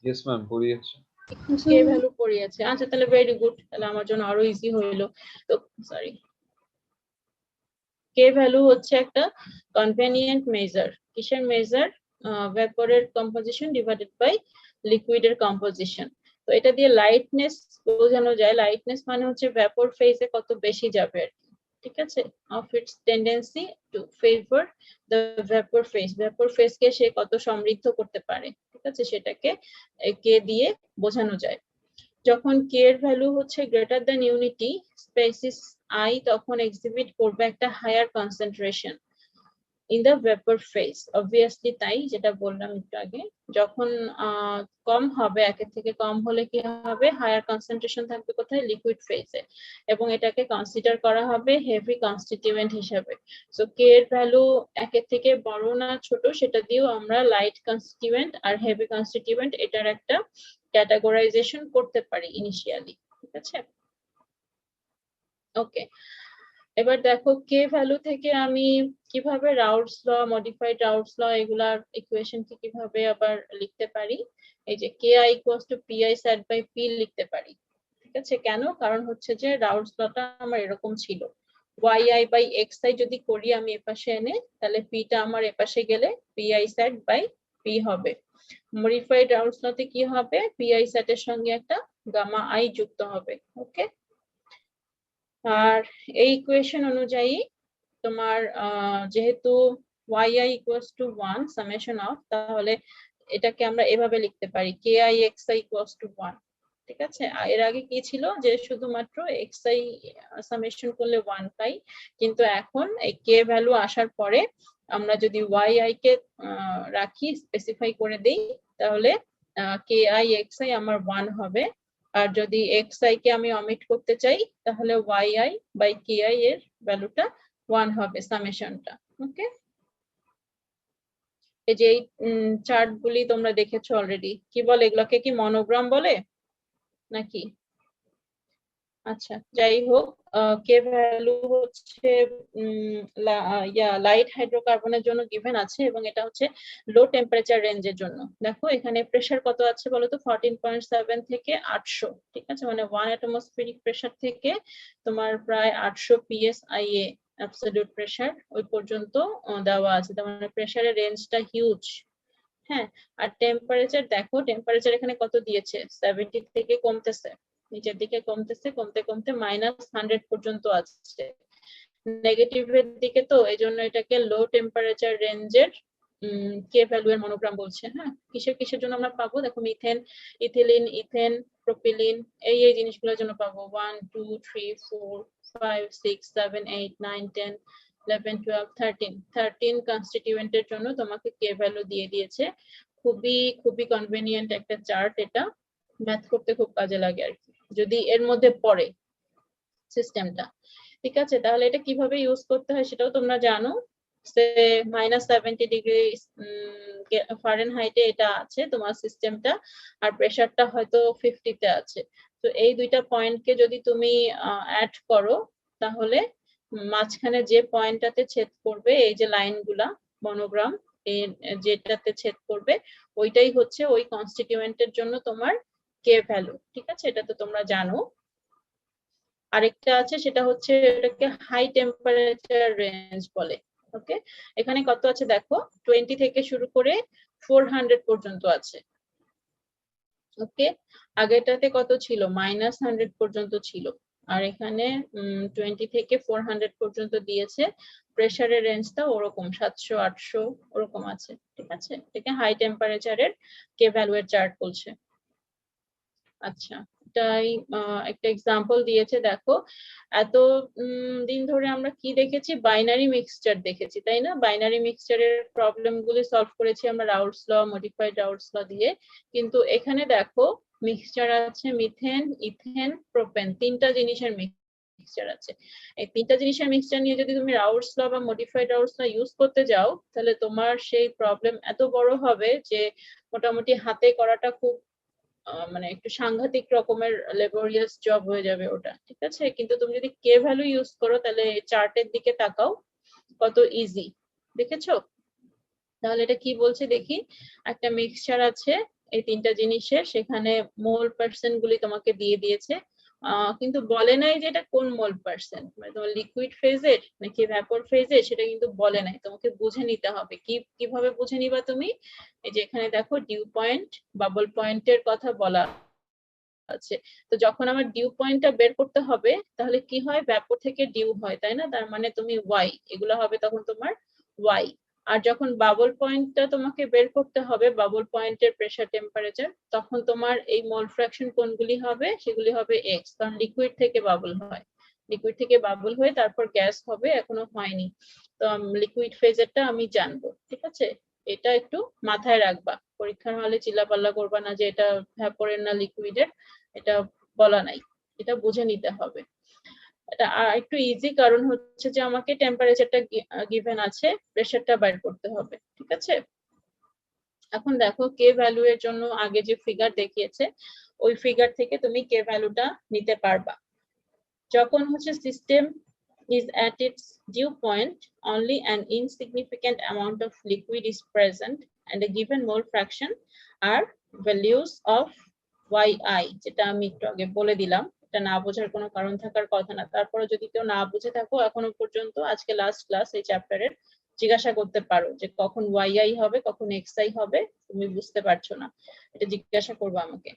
ইয়েস ম্যাম, পড়িয়েছে। কে ভ্যালু পড়িয়েছে, আচ্ছা তাহলে ভেরি গুড, তাহলে আমার জন্য আরো ইজি হইলো। তো সরি, কে ভ্যালু হচ্ছে একটা কনভেনিয়েন্ট মেজার। কিসের মেজার? ভেপরের কম্পোজিশন ডিভাইডেড বাই লিকুইডের কম্পোজিশন। তো এটা দিয়ে লাইটনেস বোঝানো যায়। লাইটনেস মানে হচ্ছে ভেপর ফেজে কত বেশি যাবে আর কি, ঠিক আছে, of its tendency to favour the vapour phase. Vapour ফেজকে সে কত সমৃদ্ধ করতে পারে, ঠিক আছে, সেটাকে কে দিয়ে বোঝানো যায়। যখন কে এর ভ্যালু হচ্ছে greater than unity species i, তখন এক্সিবিট করবে একটা higher concentration in the vapour phase. Obviously তাই, যেটা বললাম একটু আগে, যখন কম হবে, একের থেকে কম হলে কি হবে, হায়ার কনসেন্ট্রেশন থাকবে কোথায়? লিকুইড ফেজে, এবং এটাকে কনসিডার করা হবে হেভি কনস্টিটিউয়েন্ট হিসেবে। সো কে এর ভ্যালু একের থেকে বড় না ছোট, সেটা দিয়েও আমরা লাইট কনস্টিটিউয়েন্ট আর হেভি কনস্টিটিউয়েন্ট এটার একটা ক্যাটাগরাইজেশন করতে পারি ইনিশিয়ালি, ঠিক আছে। ওকে, এবার দেখো কে ভ্যালু থেকে আমি কিভাবে রাউলস ল, মডিফাইড রাউলস ল, এগুলার ইকুয়েশন কিভাবে আবার লিখতে পারি। এই যে K I equals to P I sat by P লিখতে পারি, ঠিক আছে। কেন? কারণ হচ্ছে যে রাউলস লটা আমার এরকম ছিল, y i by x i যদি করি আমি এপাশে এনে, তাহলে পিটা আমার এপাশে গেলে p I sat by p হবে। মডিফাইড রাউলস লতে কি হবে? পি আই সেটের সঙ্গে একটা গামা আই যুক্ত হবে। ওকে, আর এই ইকুয়েশন অনুযায়ী তোমার যেহেতু yi equals to 1 summation of, তাহলে এটাকে আমরা এভাবে লিখতে পারি ki xi equals to 1, ঠিক আছে। এর আগে কি ছিল যে শুধুমাত্র xi সামেশন করলে 1 পাই, কিন্তু এখন এই k ভ্যালু আসার পরে আমরা যদি yi কে রাখি, স্পেসিফাই করে দেই, তাহলে ki xi আমার 1 হবে। আর যদি xi কে আমি অমিট করতে চাই, তাহলে yi বাই ki এর ভ্যালুটা 1 হবে, সামেশনটা। ওকে, এই যে চার্ট গুলি তোমরা দেখেছো অলরেডি, কি বলে এগুলোকে? কি মনোগ্রাম বলে নাকি? আচ্ছা, যাই হোক, কে ভ্যালু হচ্ছে লাইট হাইড্রোকার্বনের জন্য গিভেন আছে, এবং এটা হচ্ছে লো টেম্পারেচার রেঞ্জের জন্য। দেখো এখানে প্রেসার কত আছে বলো তো? 14.7 থেকে 800, ঠিক আছে, মানে 1 অ্যাটমসফেরিক প্রেসার থেকে তোমার প্রায় 800 psi অ্যাবসলিউট প্রেসার ওই পর্যন্ত দেওয়া আছে। তার মানে প্রেসারের রেঞ্জটা হিউজ। হ্যাঁ, আর টেম্পারেচার দেখো, টেম্পারেচার এখানে কত দিয়েছে? 70 থেকে কমতেছে, নিচের দিকে কমতেছে, কমতে কমতে -100 পর্যন্ত আসছে, নেগেটিভের দিকে। তো এই জন্য এটাকে লো টেম্পারেচার রেঞ্জের কে ভ্যালু এর মনোগ্রাম বলছে। হ্যাঁ, কিসের কিসের জন্য আমরা পাবো? দেখো মিথেন, ইথিলিন, ইথেন, প্রোপিলিন, এই জিনিসগুলোর জন্য পাবো 1 2 3 4 5 6 7 8 9 10 11 12 13 কনস্টিটিউয়েন্টের জন্য তোমাকে কে ভ্যালু দিয়ে দিয়েছে। খুবই খুবই কনভেনিয়েন্ট একটা চার্ট, এটা ম্যাথ করতে খুব কাজে লাগে আর কি, যদি এর মধ্যে পড়ে সিস্টেমটা, ঠিক আছে। তাহলে এটা কিভাবে ইউজ করতে হয় সেটাও তোমরা জানো। -70 ডিগ্রি ফারেনহাইটে এটা আছে তোমার সিস্টেমটা, আর প্রেসারটা হয়তো 50 তে আছে। তো এই দুইটা পয়েন্টকে যদি তুমি অ্যাড করো, তাহলে মাঝখানে যে পয়েন্টটাতে ছেদ করবে, এই যে লাইনগুলা মনোগ্রাম, যেটাতে ছেদ করবে, ওইটাই হচ্ছে ওই কনস্টিটিউয়েন্টের জন্য তোমার কে ভ্যালু, ঠিক আছে। এটা তো তোমরা জানো। আরেকটা আছে, সেটা হচ্ছে এটাকে হাই টেম্পারেচার রেঞ্জ বলে। ওকে, এখানে কত আছে দেখো, 20 থেকে শুরু করে 400 পর্যন্ত আছে। ওকে, আগেটাতে কত ছিল? -100 পর্যন্ত ছিল, আর এখানে 20 থেকে 400 পর্যন্ত দিয়েছে। প্রেসারের রেঞ্জটা ওরকম 700 800 ওরকম আছে, ঠিক আছে। এটাকে হাই টেম্পারেচারের কে ভ্যালু এর চার্ট বলছে। আচ্ছা, এটাই একটা এক্সাম্পল দিয়েছে। দেখো, এত দিন ধরে আমরা কি দেখেছি? বাইনারি মিক্সচার দেখেছি, তাই না? বাইনারি মিক্সচারের প্রবলেম গুলি সলভ করেছি আমরা রাউলস ল, মডিফাইড রাউলস ল দিয়ে। কিন্তু এখানে দেখো মিক্সচার আছে মিথেন, ইথেন, প্রোপেন, তিনটা জিনিসের মিক্সচার আছে। এই তিনটা জিনিসের মিক্সচার নিয়ে যদি তুমি রাউলস ল বা মডিফাইড রাউলস ল ইউজ করতে যাও, তাহলে তোমার সেই প্রবলেম এত বড় হবে যে মোটামুটি হাতে করাটা খুব মানে একটু সাংঘাতিক রকমের লেবোরিয়াস জব হয়ে যাবে ওটা, ঠিক আছে? কিন্তু তুমি যদি কে ভ্যালু ইউজ করো তাহলে চার্টের দিকে তাকাও, কত ইজি, দেখেছো? তাহলে এটা কি বলছে দেখি, একটা মিক্সচার আছে এই তিনটা জিনিসের, সেখানে মোল পার্সেন্ট গুলি তোমাকে দিয়ে দিয়েছে, কিন্তু বলে নাই যে এটা কোন মোল পার্সেন্ট, মানে তোমার লিকুইড ফেজের নাকি ভ্যাপর ফেজের সেটা কিন্তু বলে নাই, তোমাকে বুঝে নিতে হবে। কিভাবে বুঝে নিবা তুমি? এই যে এখানে দেখো ডিউ পয়েন্ট, বাবল পয়েন্টের কথা বলা আছে। তো যখন আমার ডিউ পয়েন্টটা বের করতে হবে তাহলে কি হয়, ভ্যাপর থেকে ডিউ হয়, তাই না? তার মানে তুমি ওয়াই, এগুলো হবে তখন তোমার ওয়াই। আর যখন বাবল পয়েন্টটা তোমাকে বের করতে হবে, বাবল পয়েন্টের প্রেসার টেম্পারেচার, তখন তোমার এই মোল ফ্র্যাকশন কোনগুলি হবে, সেগুলি হবে এক্স, কারণ লিকুইড থেকে বাবল হয়, লিকুইড থেকে বাবল হয়ে তারপর গ্যাস হবে, এখনো হয়নি। তো লিকুইড ফেজেরটা আমি জানবো, ঠিক আছে? এটা একটু মাথায় রাখবা, পরীক্ষার হলে চিল্লাপাল্লা করবা না যে এটা ভ্যাপরের না লিকুইডের, এটা বলা নাই, এটা বুঝে নিতে হবে। এটা একটু ইজি, কারণ হচ্ছে যে আমাকে টেম্পারেচারটা গিভেন আছে, প্রেসারটা বাইর করতে হবে, ঠিক আছে? এখন দেখো কে ভ্যালু এর জন্য আগে যে ফিগার দেখিয়েছে ওই ফিগার থেকে তুমি কে ভ্যালুটা নিতে পারবা। যখন হচ্ছে system is at its dew point, only an insignificant amount of liquid is present and a given mole fraction are values of yi, যেটা আমি একটু আগে বলে দিলাম, এটা না বোঝার কোনো কারণ থাকার কথা না। তারপরে যদি কেউ না বুঝে থাকো এখনো পর্যন্ত, আজকে লাস্ট ক্লাস এই চ্যাপ্টারের, জিজ্ঞাসা করতে পারো যে কখন yi হবে কখন xi হবে, তুমি বুঝতে পারছো না, এটা জিজ্ঞাসা করবো আমাকে।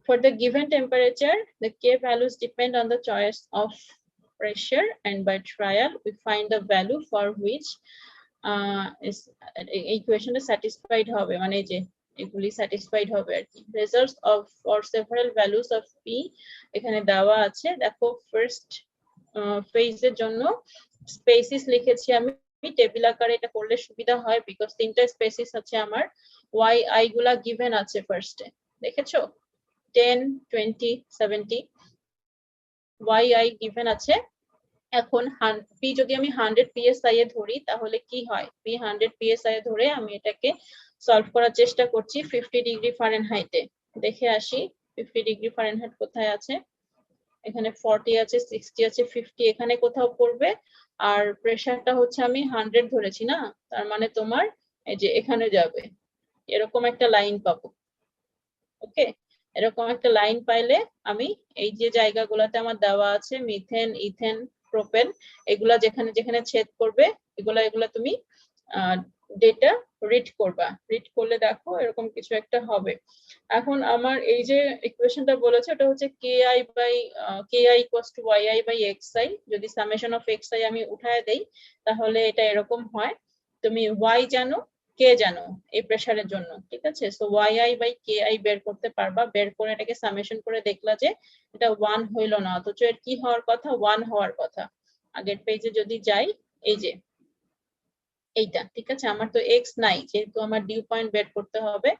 For the given temperature, the K values depend on the choice of pressure, and by trial we find the value for which is equation is satisfied হবে, মানে যে এগুলি satisfied হবে আর কি। Results of for several values of P এখানে দেওয়া আছে, দেখো ফার্স্ট ফেজ এর জন্য স্পেসিস লিখেছি আমি, টেবিল আকারে এটা করলে সুবিধা হয়, বিকজ তিনটা স্পেসিস আছে আমার, yi গুলা গিভেন আছে ফার্স্টে, দেখেছো? 10, 20, 70 yi given আছে। এখন p যদি আমি 100 psi এ ধরি তাহলে কি হয়, p 100 psi এ ধরে আমি এটাকে সলভ করার চেষ্টা করছি 50 ডিগ্রি ফারেনহাইটে। দেখে আসি 50 ডিগ্রি ফারেনহাইট কোথায় আছে, এখানে 40 আছে, 60 আছে, 50 এখানে কোথাও পড়বে। আর প্রেসারটা হচ্ছে আমি 100 ধরেছি না, তার মানে তোমার এই যে এখানে যাবে, এরকম একটা লাইন পাবো। ওকে, এরকম একটা লাইন পাইলে আমি এই যে জায়গাগুলোতে আমার দেওয়া আছে মিথেন, ইথেন, প্রোপেন, এগুলা যেখানে যেখানে ছেদ করবে এগুলা তুমি ডেটা রিড করবা, রিড করলে দেখো এরকম কিছু একটা হবে। এখন আমার এই যে ইকুয়েশনটা বলেছে ওটা হচ্ছে ki equals to yi by xi, যদি সামেশন অফ xi আমি উঠায় দেই তাহলে এটা এরকম হয়, তুমি y জানো কে জানো এই প্রেসারের জন্য, ঠিক আছে? সো yi বাই ki বের করতে পারবা, বের করে এটাকে সামেশন করে দেখলা যে এটা 1 হইল না, অথচ এর কি হওয়ার কথা, 1 হওয়ার কথা। আগের পেজে যদি যাই, এই যে এইটা, ঠিক আছে? আমার তো x নাই, যেহেতু আমার ডিউ পয়েন্ট বের করতে হবে,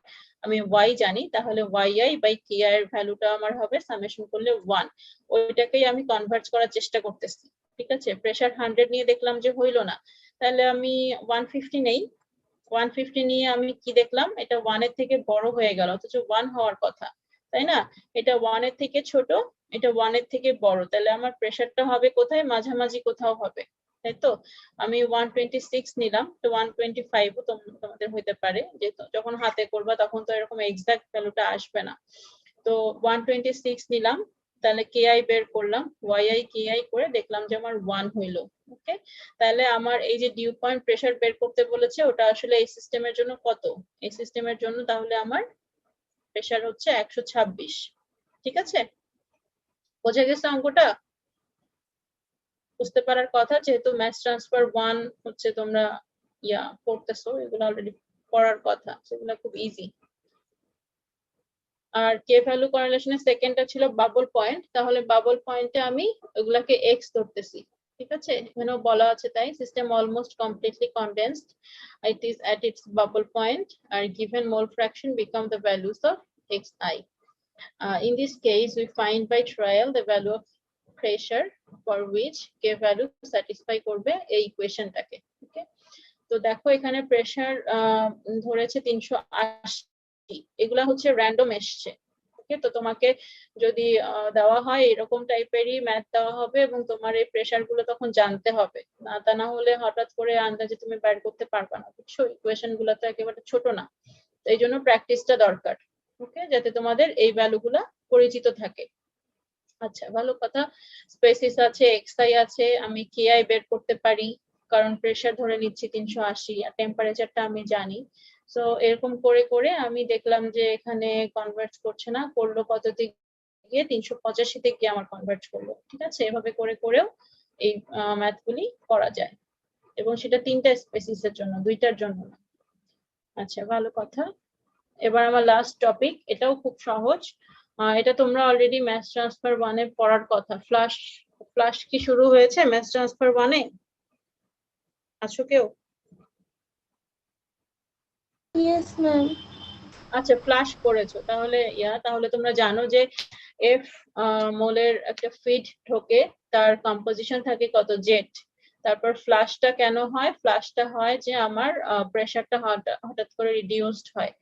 আমি y জানি, তাহলে yi বাই ki এর ভ্যালুটা আমার হবে সামেশন করলে 1, ওইটাকেই আমি কনভার্ট করার চেষ্টা করতেছি, ঠিক আছে? প্রেসার 100 নিয়ে দেখলাম যে হইল না, তাহলে আমি 150 নেই, 150 নিয়ে আমি কি দেখলাম, এটা 1 এর থেকে বড় হয়ে গেল, অথচ 1 হওয়ার কথা, তাই না? এটা 1 এর থেকে ছোট, এটা 1 এর থেকে বড়, তাহলে আমার প্রেসারটা হবে কোথায়, মাঝামাঝি কোথাও হবে, তাই তো? আমি 126 নিলাম, তো 125 ও তোমাদের হইতে পারে, যে যখন হাতে করবা তখন তো এরকম এক্সাক্ট ভ্যালুটা আসবে না। তো 126 নিলাম, তাহলে ki বের করলাম, yi ki করে দেখলাম যে আমার 1 হইলো। ওকে, তাহলে আমার এই যে ডিউ পয়েন্ট প্রেসার বের করতে বলেছে ওটা আসলে এই সিস্টেমের জন্য কত, এই সিস্টেমের জন্য তাহলে আমার প্রেসার হচ্ছে 126, ঠিক আছে? বোঝা গেছে অঙ্কটা? বুঝতে পারার কথা, যেহেতু ম্যাথ ট্রান্সফার 1 হচ্ছে তোমরা পড়তেছো, এগুলো অলরেডি পড়ার কথা, সেগুলো খুব ইজি। আর কে ভ্যালু করেলেশনের সেকেন্ডটা ছিল বাবল পয়েন্ট, তাহলে বাবল পয়েন্টে আমি ওগুলাকে এক্স ধরতেছি, ঠিক আছে? এখানেও বলা আছে তাই, system almost completely condensed, it is at its bubble point, আর given mole fraction become the values of xi. In this case we find by trial the value of pressure for which k value satisfy করবে এই ইকুয়েশনটাকে। ওকে, তো দেখো এখানে pressure ধরেছে 380, এগুলা হচ্ছে random এসছে, ওকে, তো তোমাকে যদি দেওয়া হয় এরকম টাইপেরই ম্যাথ দেওয়া হবে এবং তোমার এই প্রেসার গুলো তখন জানতে হবে, তা না হলে হঠাৎ করে আন্দাজে তুমি বের করতে পারবে না, বুঝছো? ইকুয়েশন গুলো তো একেবারে ছোট না, তো এই জন্য প্র্যাকটিসটা দরকার। ওকে, যাতে তোমাদের এই ভ্যালুগুলা পরিচিত থাকে। আচ্ছা, ভালো কথা। স্পেসিস আছে, এক্সআই আছে, আমি কেআই বের করতে পারি কারণ প্রেসার ধরে নিচ্ছি 380 আর টেম্পারেচারটা আমি জানি। সো এরকম করে করে আমি দেখলাম যে এখানে কনভার্ট করছে না, করলো কততে গিয়ে 385 গিয়ে আমার কনভার্ট করলো। ঠিক আছে, এভাবে করে করেও এই ম্যাথগুলি করা যায় এবং সেটা 3টা স্পেসিসের জন্য, 2টার জন্য না। আচ্ছা, ভালো কথা। এবার আমার লাস্ট টপিক, এটাও খুব সহজ। এটা তোমরা অলরেডি ম্যাথ ট্রান্সফার 1-এ পড়ার কথা। ফ্লাশ কি শুরু হয়েছে ম্যাথ ট্রান্সফার 1-এ? আছো কেউ? Yes, ma'am. আচ্ছা, ফ্লাশ করেছো তাহলে তাহলে তোমরা জানো যে এফ মোলের একটা ফিড ঢোকে, তার কম্পোজিশন থাকে কত, জেড। তারপর ফ্লাশটা কেন হয়? ফ্লাশটা হয় যে আমার প্রেসারটা হঠাৎ করে রিডিউসড হয়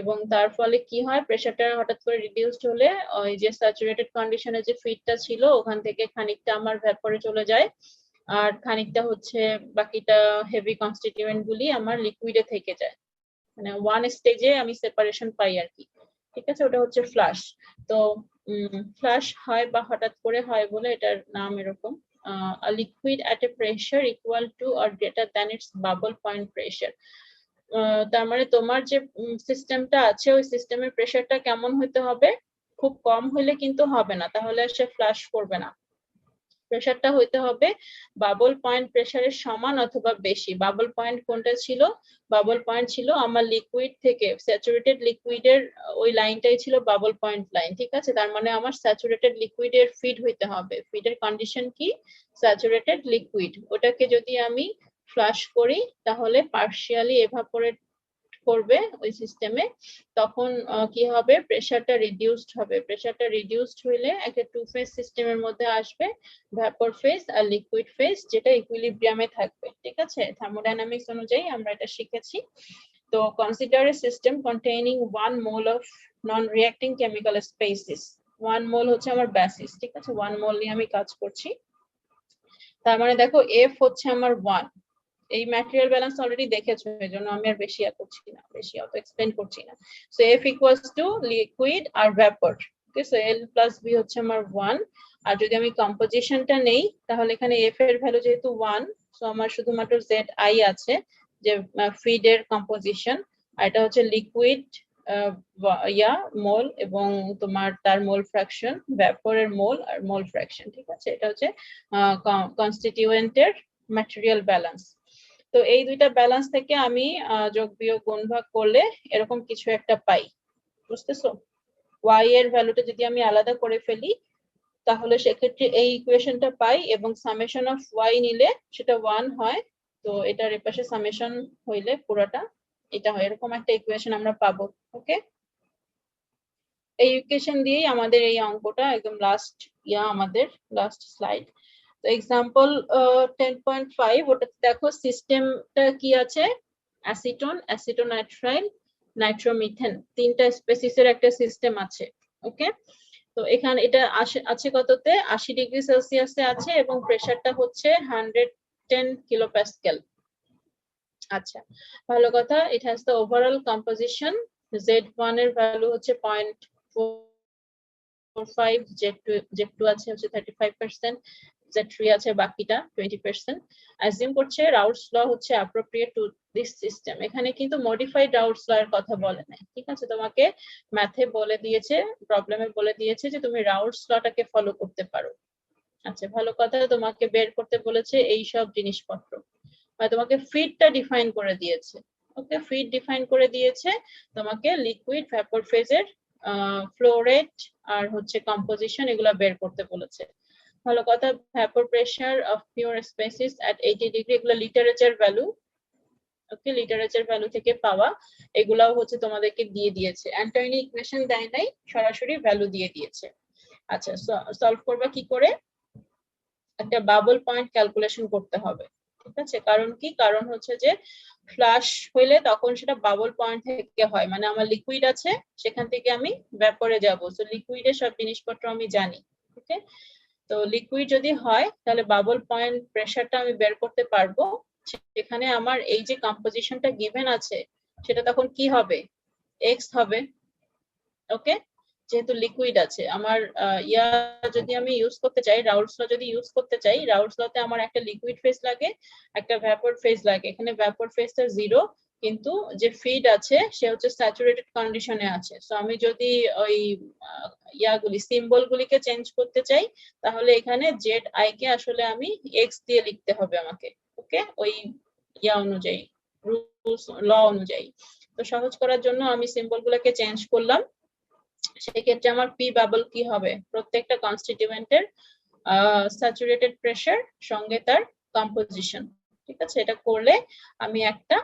এবং তার ফলে কি হয়, প্রেসারটা হঠাৎ করে রিডিউসড হলে ওই যে স্যাচুরেটেড কন্ডিশনে যে ফিডটা ছিল ওখান থেকে খানিকটা আমার ভ্যাপরে চলে যায় আর খানিকটা হচ্ছে বাকিটা হেভি কনস্টিটিউয়েন্ট গুলি আমার লিকুইডে থেকে যায়, মানে ওয়ান স্টেজে আমি সেপারেশন পাই আর কি। ঠিক আছে, ওটা হচ্ছে ফ্লাশ। তো ফ্লাশ হয় বা হঠাৎ করে হয় বলে এটার নাম এরকম। A liquid at a pressure equal to or greater than its bubble point pressure. তার মানে তোমার যে সিস্টেমটা আছে ওই সিস্টেমের প্রেসারটা কেমন হতে হবে? খুব কম হলে কিন্তু হবে না, তাহলে সে ফ্লাশ করবে না। প্রেসারটা হইতে হবে বাবল পয়েন্ট প্রেসারের সমান অথবা বেশি। বাবল পয়েন্ট কোনটা ছিল? বাবল পয়েন্ট ছিল আমার লিকুইড থেকে স্যাচুরেটেড লিকুইডের ওই লাইনটাই ছিল বাবল পয়েন্ট লাইন। ঠিক আছে, তার মানে আমার স্যাচুরেটেড লিকুইডের ফিড হইতে হবে। ফিডের কন্ডিশন কি? Saturated liquid. ওটাকে যদি আমি ফ্লাশ করি তাহলে পার্শিয়ালি এভাপোরেট করবে ওই সিস্টেমে, তখন কি হবে, প্রেসারটা রিডিউসড হবে। প্রেসারটা রিডিউসড হইলে একটা টু ফেজ সিস্টেমের মধ্যে আসবে, ভ্যাপর ফেজ আর লিকুইড ফেজ, যেটা ইকুইলিব্রিয়ামে থাকবে। ঠিক আছে, থার্মোডাইনামিক্স অনুযায়ী আমরা এটা শিখেছি। তো consider a system containing 1 mole of non reacting chemical species. 1 mole হচ্ছে আমার বেসিস। ঠিক আছে, 1 mole নিয়ে আমি কাজ করছি। তার মানে দেখো এফ হচ্ছে আমার 1। এই ম্যাটেরিয়াল ব্যালেন্স অলরেডি দেখেছো, এজন্য আমি আর বেশি করছি না, বেশি অত এক্সপ্লেন করছি না। So F equals to liquid আর vapour. Okay, so L plus V হচ্ছে আমার 1। আর যদি আমি কম্পোজিশনটা নেই তাহলে এখানে এফ এর ভ্যালু যেহেতু 1, সো আমার শুধুমাত্র জেড আই আছে যে ফিডের কম্পোজিশন, আর এটা হচ্ছে লিকুইড মোল এবং তোমার তার মোল ফ্র্যাকশন, ভ্যাপরের মোল আর মোল ফ্র্যাকশন। ঠিক আছে, এটা হচ্ছে কনস্টিটিউয়েন্টের ম্যাটেরিয়াল ব্যালেন্স। তো এই দুইটা ব্যালেন্স থেকে আমি যোগ বিয়োগ গুণ ভাগ করলে এরকম কিছু একটা পাই, বুঝতেছো? y এর ভ্যালুটা যদি আমি আলাদা করে ফেলি তাহলে সেক্ষেত্রে এই ইকুয়েশনটা পাই এবং সামেশন অফ y নিলে সেটা 1 হয়। তো এটার এপাশে সামেশন হইলে পুরোটা এটা হয়, এরকম একটা ইকুয়েশন আমরা পাবো। ওকে, এই ইকুয়েশন দিয়েই আমাদের এই অঙ্কটা একদম লাস্ট আমাদের লাস্ট স্লাইড। তো এক্সাম্পল 10.5, ওটা দেখো সিস্টেমটা কি আছে, অ্যাসিটোন, অ্যাসিটোনাইট্রাইল, নাইট্রোমিথেন, 3টা স্পেসিসের একটা সিস্টেম আছে। ওকে, তো এখানে এটা আছে কততে, 80 ডিগ্রি সেলসিয়াসে আছে এবং প্রেসারটা হচ্ছে 110 কিলোপ্যাসকেল। আচ্ছা, ভালো কথা। It has the overall composition, Z1 এর ভ্যালু হচ্ছে 0.45, Z2 আছে হচ্ছে 35%, Z3 আছে বাকিটা 20%। অ্যাজিউম করছে রাউলস ল হচ্ছে অ্যাপ্রোপ্রিয়েট টু দিস সিস্টেম। এখানে কিন্তু মডিফাইড রাউলস ল এর কথা বলে নাই। ঠিক আছে, তোমাকে ম্যাথে বলে দিয়েছে, প্রবলেমে বলে দিয়েছে যে তুমি রাউলস লটাকে ফলো করতে পারো। আচ্ছা, ভালো কথা। তোমাকে বের করতে বলেছে এই সব জিনিসপত্র, তোমাকে ফিডটা ডিফাইন করে দিয়েছে। ওকে, ফিড ডিফাইন করে দিয়েছে, তোমাকে লিকুইড ভ্যাপর ফেজের ফ্লো রেট আর হচ্ছে কম্পোজিশন এগুলা বের করতে বলেছে। ভালো কথা। Vapour pressure of pure species at 80 degree, এগুলো লিটারেচার ভ্যালু। ওকে, লিটারেচার ভ্যালু থেকে পাওয়া, এগুলাও হচ্ছে তোমাদেরকে দিয়ে দিয়েছে। অ্যান্টনি ইকুয়েশন দেয় নাই, সরাসরি ভ্যালু দিয়ে দিয়েছে। আচ্ছা, সলভ করবা কি করে? একটা বাবল পয়েন্ট ক্যালকুলেশন করতে হবে। ঠিক আছে, কারণ কি, কারণ হচ্ছে যে ফ্লাশ হইলে তখন সেটা বাবল পয়েন্ট থেকে হয়, মানে আমার লিকুইড আছে সেখান থেকে আমি ভ্যাপরে যাব, সো লিকুইডের সব জিনিসপত্র আমি জানি। ওকে, তো লিকুইড যদি হয় তাহলে বাবল পয়েন্ট প্রেসারটা আমি বের করতে পারবো, সেখানে আমার এই যে কম্পোজিশনটা গিভেন আছে সেটা তখন কি হবে, এক্স হবে। ওকে, যেহেতু লিকুইড আছে আমার ইয়া যদি আমি ইউজ করতে চাই, রাউলস ল যদি ইউজ করতে চাই, রাউলস লতে আমার একটা লিকুইড ফেজ লাগে, একটা ভ্যাপর ফেজ লাগে। এখানে ভ্যাপর ফেজটা 0, কিন্তু যে ফিড আছে সে হচ্ছে স্যাচুরেটেড কন্ডিশনে আছে। সো আমি যদি ওই ইয়াগুলি সিম্বল গুলিকে চেঞ্জ করতে চাই, তাহলে এখানে জেড আই কে আসলে আমি এক্স দিয়ে লিখতে হবে আমাকে। ওকে, ওই ইয়া অনুযায়ী, রুলস ল অনুযায়ী। তো সহজ করার জন্য আমি সিম্বল গুলোকে চেঞ্জ করলাম। সেক্ষেত্রে আমার পি বাবল কি হবে, প্রত্যেকটা কনস্টিটিউয়েন্টের স্যাচুরেটেড প্রেসার সঙ্গে তার কম্পোজিশন। ঠিক আছে, এটা করলে আমি একটা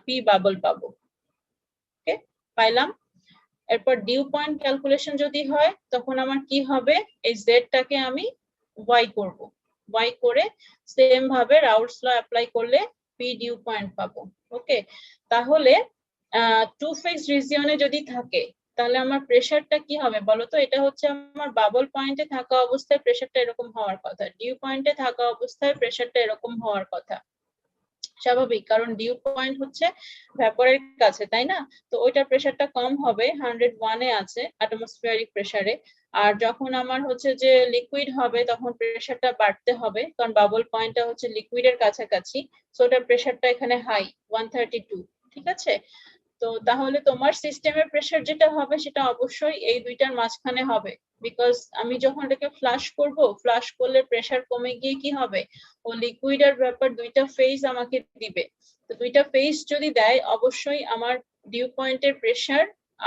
পি বাবল পাবো। ওকে, পাইলাম। এরপর ডিউ পয়েন্ট ক্যালকুলেশন যদি হয় তখন আমার কি হবে, এই জেডটাকে আমি ওয়াই করব, ওয়াই করে সেম ভাবে রাউলস ল অ্যাপ্লাই করলে পি ডিউ পয়েন্ট পাবো। ওকে, তাহলে টু ফেজ রিজিয়নে যদি থাকে তাহলে আমার প্রেসারটা কি হবে বলতো, এটা হচ্ছে আমার বাবল পয়েন্টে থাকা অবস্থায় প্রেসারটা এরকম হওয়ার কথা, ডিউ পয়েন্টে থাকা অবস্থায় প্রেসারটা এরকম হওয়ার কথা। স্বাভাবিক, কারণ ডিউ পয়েন্ট হচ্ছে ভ্যাপরের কাছে, তাই না? তো ওইটার প্রেসারটা কম হবে, 101 এ আছে অ্যাটমসফিয়ারিক প্রেসারে। আর যখন আমার হচ্ছে যে লিকুইড হবে তখন প্রেসারটা বাড়তে হবে, কারণ বাবল পয়েন্টটা হচ্ছে লিকুইডের কাছাকাছি, সো ওটার প্রেসারটা এখানে হাই 132। ঠিক আছে, তো তাহলে তোমার সিস্টেমের প্রেসার যেটা হবে সেটা অবশ্যই এই দুইটার মাঝখানে হবে, বিকজ আমি যখন এটাকে ফ্লাশ করব, ফ্লাশ করলে প্রেসার কমে গিয়ে কি হবে, ও লিকুইড আর ভ্যাপর দুইটা ফেজ আমাকে দিবে। তো দুইটা ফেজ যদি দেয় অবশ্যই আমার ডিউ পয়েন্টের প্রেসার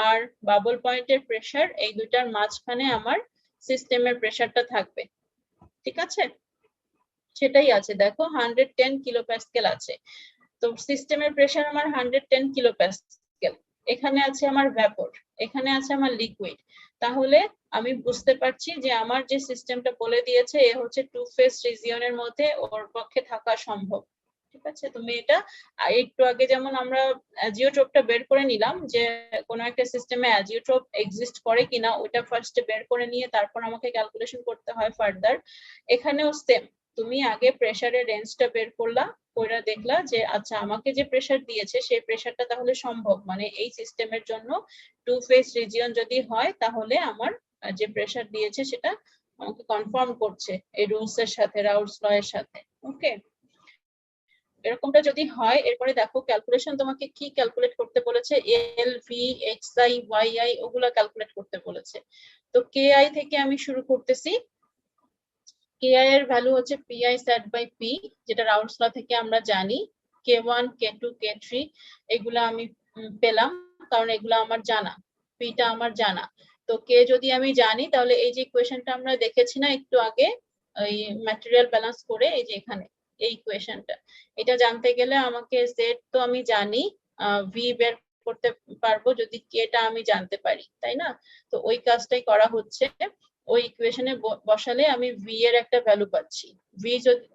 আর বাবল পয়েন্টের প্রেসার এই দুইটার মাঝখানে আমার সিস্টেমের প্রেসারটা থাকবে। ঠিক আছে, সেটাই আছে, দেখো 110 কিলোপ্যাসকেল আছে। তো সিস্টেমের প্রেসার আমার 110 কিলোপ্যাসকেল, এখানে আছে আমার ভ্যাপর, এখানে আছে আমার লিকুইড। তাহলে আমি বুঝতে পারছি যে আমার যে সিস্টেমটা বলে দিয়েছে এ হচ্ছে টু ফেজ রিজিয়নের মধ্যে ওর পক্ষে থাকা সম্ভব। ঠিক আছে, তুমি এটা একটু আগে যেমন আমরা অ্যাজিওট্রপটা বের করে নিলাম, যে কোনো একটা সিস্টেমে অ্যাজিওট্রপ এক্সিস্ট করে কিনা ওইটা ফার্স্টে বের করে নিয়ে তারপর আমাকে ক্যালকুলেশন করতে হয় ফার্দার। এখানেও সেম, তুমি আগে প্রেসারের রেঞ্জটা বের করলা, ওইটা দেখলা যে আচ্ছা আমাকে যে প্রেসার দিয়েছে সেই প্রেসারটা তাহলে সম্ভব, মানে এই সিস্টেমের জন্য টু ফেজ রিজিয়ন যদি হয় তাহলে আমার যে প্রেসার দিয়েছে সেটা আমাকে কনফার্ম করছে এই রুলস এর সাথে, রাউলস ল এর সাথে। ওকে, এরকমটা যদি হয় এরপরে দেখো ক্যালকুলেশন তোমাকে কি ক্যালকুলেট করতে বলেছে, L V x i y i ওগুলা ক্যালকুলেট করতে বলেছে। তো কে আই থেকে আমি শুরু করতেছি। কে আই এর ভ্যালু হচ্ছে p I sat by p, যেটা রাউলস ল থেকে আমরা জানি। K1 K2 K3 এগুলা আমি পেলাম, কারণ এগুলা আমার জানা, পিটা আমার জানা। তো কে যদি আমি জানি তাহলে এই যে ইকুয়েশনটা আমরা দেখেছি না একটু আগে, এই ম্যাটেরিয়াল ব্যালেন্স করে, এই যে এখানে এই ইকুয়েশনটা, এটা জানতে গেলে আমাকে জেড তো আমি জানি, ভি বের করতে পারবো যদি কেটা আমি জানতে পারি, তাই না? তো ওই কাজটাই করা হচ্ছে, ওই ইকুয়েশনে বসালে আমি ভি এর একটা ভ্যালু পাচ্ছি। ভি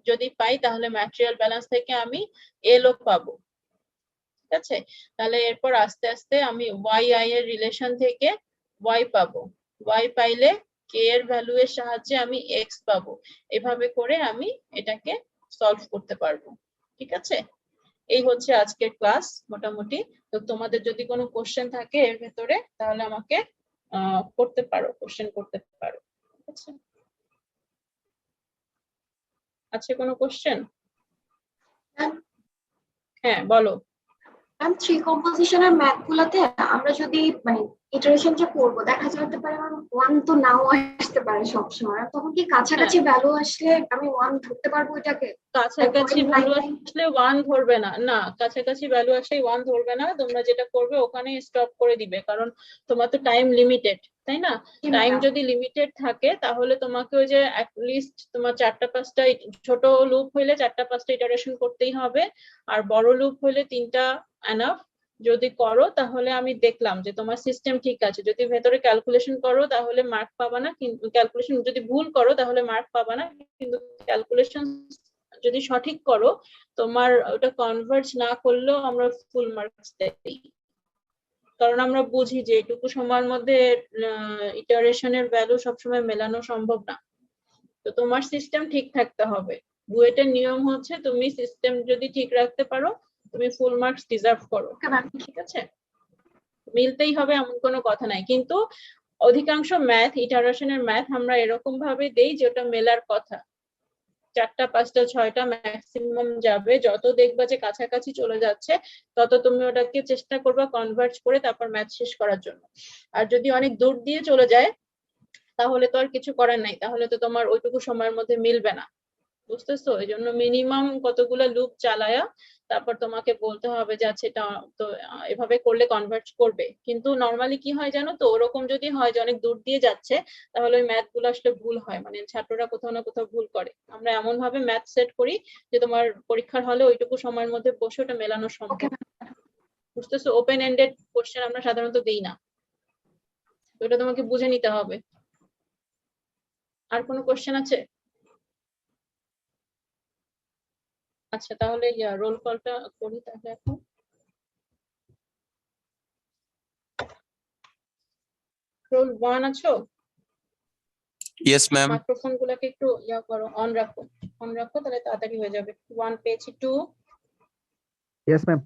যদি পাই তাহলে ম্যাটেরিয়াল ব্যালেন্স থেকে আমি এল ও পাবো। ঠিক আছে, তাহলে এরপর আস্তে আস্তে আমি ওয়াই আই এর রিলেশন থেকে ওয়াই পাবো, ওয়াই পাইলে কে এর ভ্যালু এর সাহায্যে আমি এক্স পাবো। এভাবে করে আমি এটাকে সলভ করতে পারবো। ঠিক আছে, এই হচ্ছে আজকের ক্লাস মোটামুটি। তো তোমাদের যদি কোনো কোশ্চেন থাকে এর ভেতরে তাহলে আমাকে করতে পারো, কোশ্চেন করতে পারো। ঠিক আছে, আছে কোনো কোশ্চেন? হ্যাঁ বলো। ম্যাম থ্রি কম্পোজিশনের ম্যাথ গুলাতে আমরা যদি মানে ইটারেশন যে করবো দেখা যেতে পারে ওয়ান তো নাও আসতে পারে সবসময়, তখন কি কাছাকাছি ভ্যালু আসলে আমি ওয়ান ধরতে পারবো এটাকে? কাছাকাছি ভ্যালু আসলে ওয়ান ধরবে না, না কাছাকাছি ভ্যালু আসলে ওয়ান ধরবে না, তোমরা যেটা করবে ওখানে স্টপ করে দিবে, কারণ তোমার তো টাইম লিমিটেড, তাই না? টাইম যদি লিমিটেড থাকে তাহলে তোমাকে ওই যে অ্যাটলিস্ট তোমার 4টা-5টা ছোট লুপ হইলে 4টা-5টা ইটারেশন করতেই হবে, আর বড় লুপ হইলে 3টা এনাফ। যদি করো তাহলে আমি দেখলাম যে তোমার সিস্টেম ঠিক আছে, যদি ভেতরে ক্যালকুলেশন করো তাহলে মার্ক পাবা না, কিন্তু ক্যালকুলেশন যদি ভুল করো তাহলে মার্ক পাবা না, কিন্তু ক্যালকুলেশন যদি সঠিক করো তোমার ওটা কনভার্জ না করলেও আমরা ফুল মার্কস দেই, কারণ আমরা বুঝি যে এটুকু সময়ের মধ্যে ইটারেশনের ভ্যালু সবসময় মেলানো সম্ভব না। তো তোমার সিস্টেম ঠিক থাকতে হবে। বুয়েটের নিয়ম হচ্ছে তুমি সিস্টেম যদি ঠিক রাখতে পারো তুমি ফুল মার্কস ডিজার্ভ করো, ওকে ম্যাম। ঠিক আছে? মিলতেই হবে এমন কোনো কথা নাই, কিন্তু অধিকাংশ ম্যাথ ইটারেশনের ম্যাথ আমরা এরকম ভাবে দেই যে ওটা মেলার কথা। 4টা 5টা 6টা ম্যাক্সিমাম যাবে, যত দেখবা যে কাছাকাছি চলে যাচ্ছে তত তুমি ওটাকে চেষ্টা করবা কনভার্ট করে তারপর ম্যাথ শেষ করার জন্য। আর যদি অনেক দূর দিয়ে চলে যায় তাহলে তো আর কিছু করার নাই, তাহলে তো তোমার ওইটুকু সময়ের মধ্যে মিলবে না, বুঝতেছো? এই জন্য মিনিমাম কতগুলো লুপ চালায়া তারপর তোমাকে বলতে হবে যে আচ্ছা এটা তো এভাবে করলে কনভার্ট করবে। কিন্তু নর্মালি কি হয় জানো তো, ওরকম যদি হয় যে অনেক দূর দিয়ে যাচ্ছে তাহলে ওই ম্যাথ গুলো আসলে ভুল হয়, মানে ছাত্ররা কোথাও না কোথাও ভুল করে। আমরা এমন ভাবে ম্যাথ সেট করি যে তোমার পরীক্ষার হলে ওইটুকু সময়ের মধ্যে বসে ওটা মেলানো ওকে সম্ভব, বুঝতেছো? ওপেন এন্ডেড কোশ্চেন আমরা সাধারণত দিই না, তো এটা তোমাকে বুঝে নিতে হবে। আর কোনো কোশ্চেন আছে? আচ্ছা তাহলে রোল কলটা করি তাহলে এখন। রোল 1 আছো? Yes, ma'am. মাইক্রোফোন গুলাকে একটু করো, অন রাখো তাহলে তাড়াতাড়ি হয়ে যাবে। 1 পেয়েছি, 2 Yes, ma'am.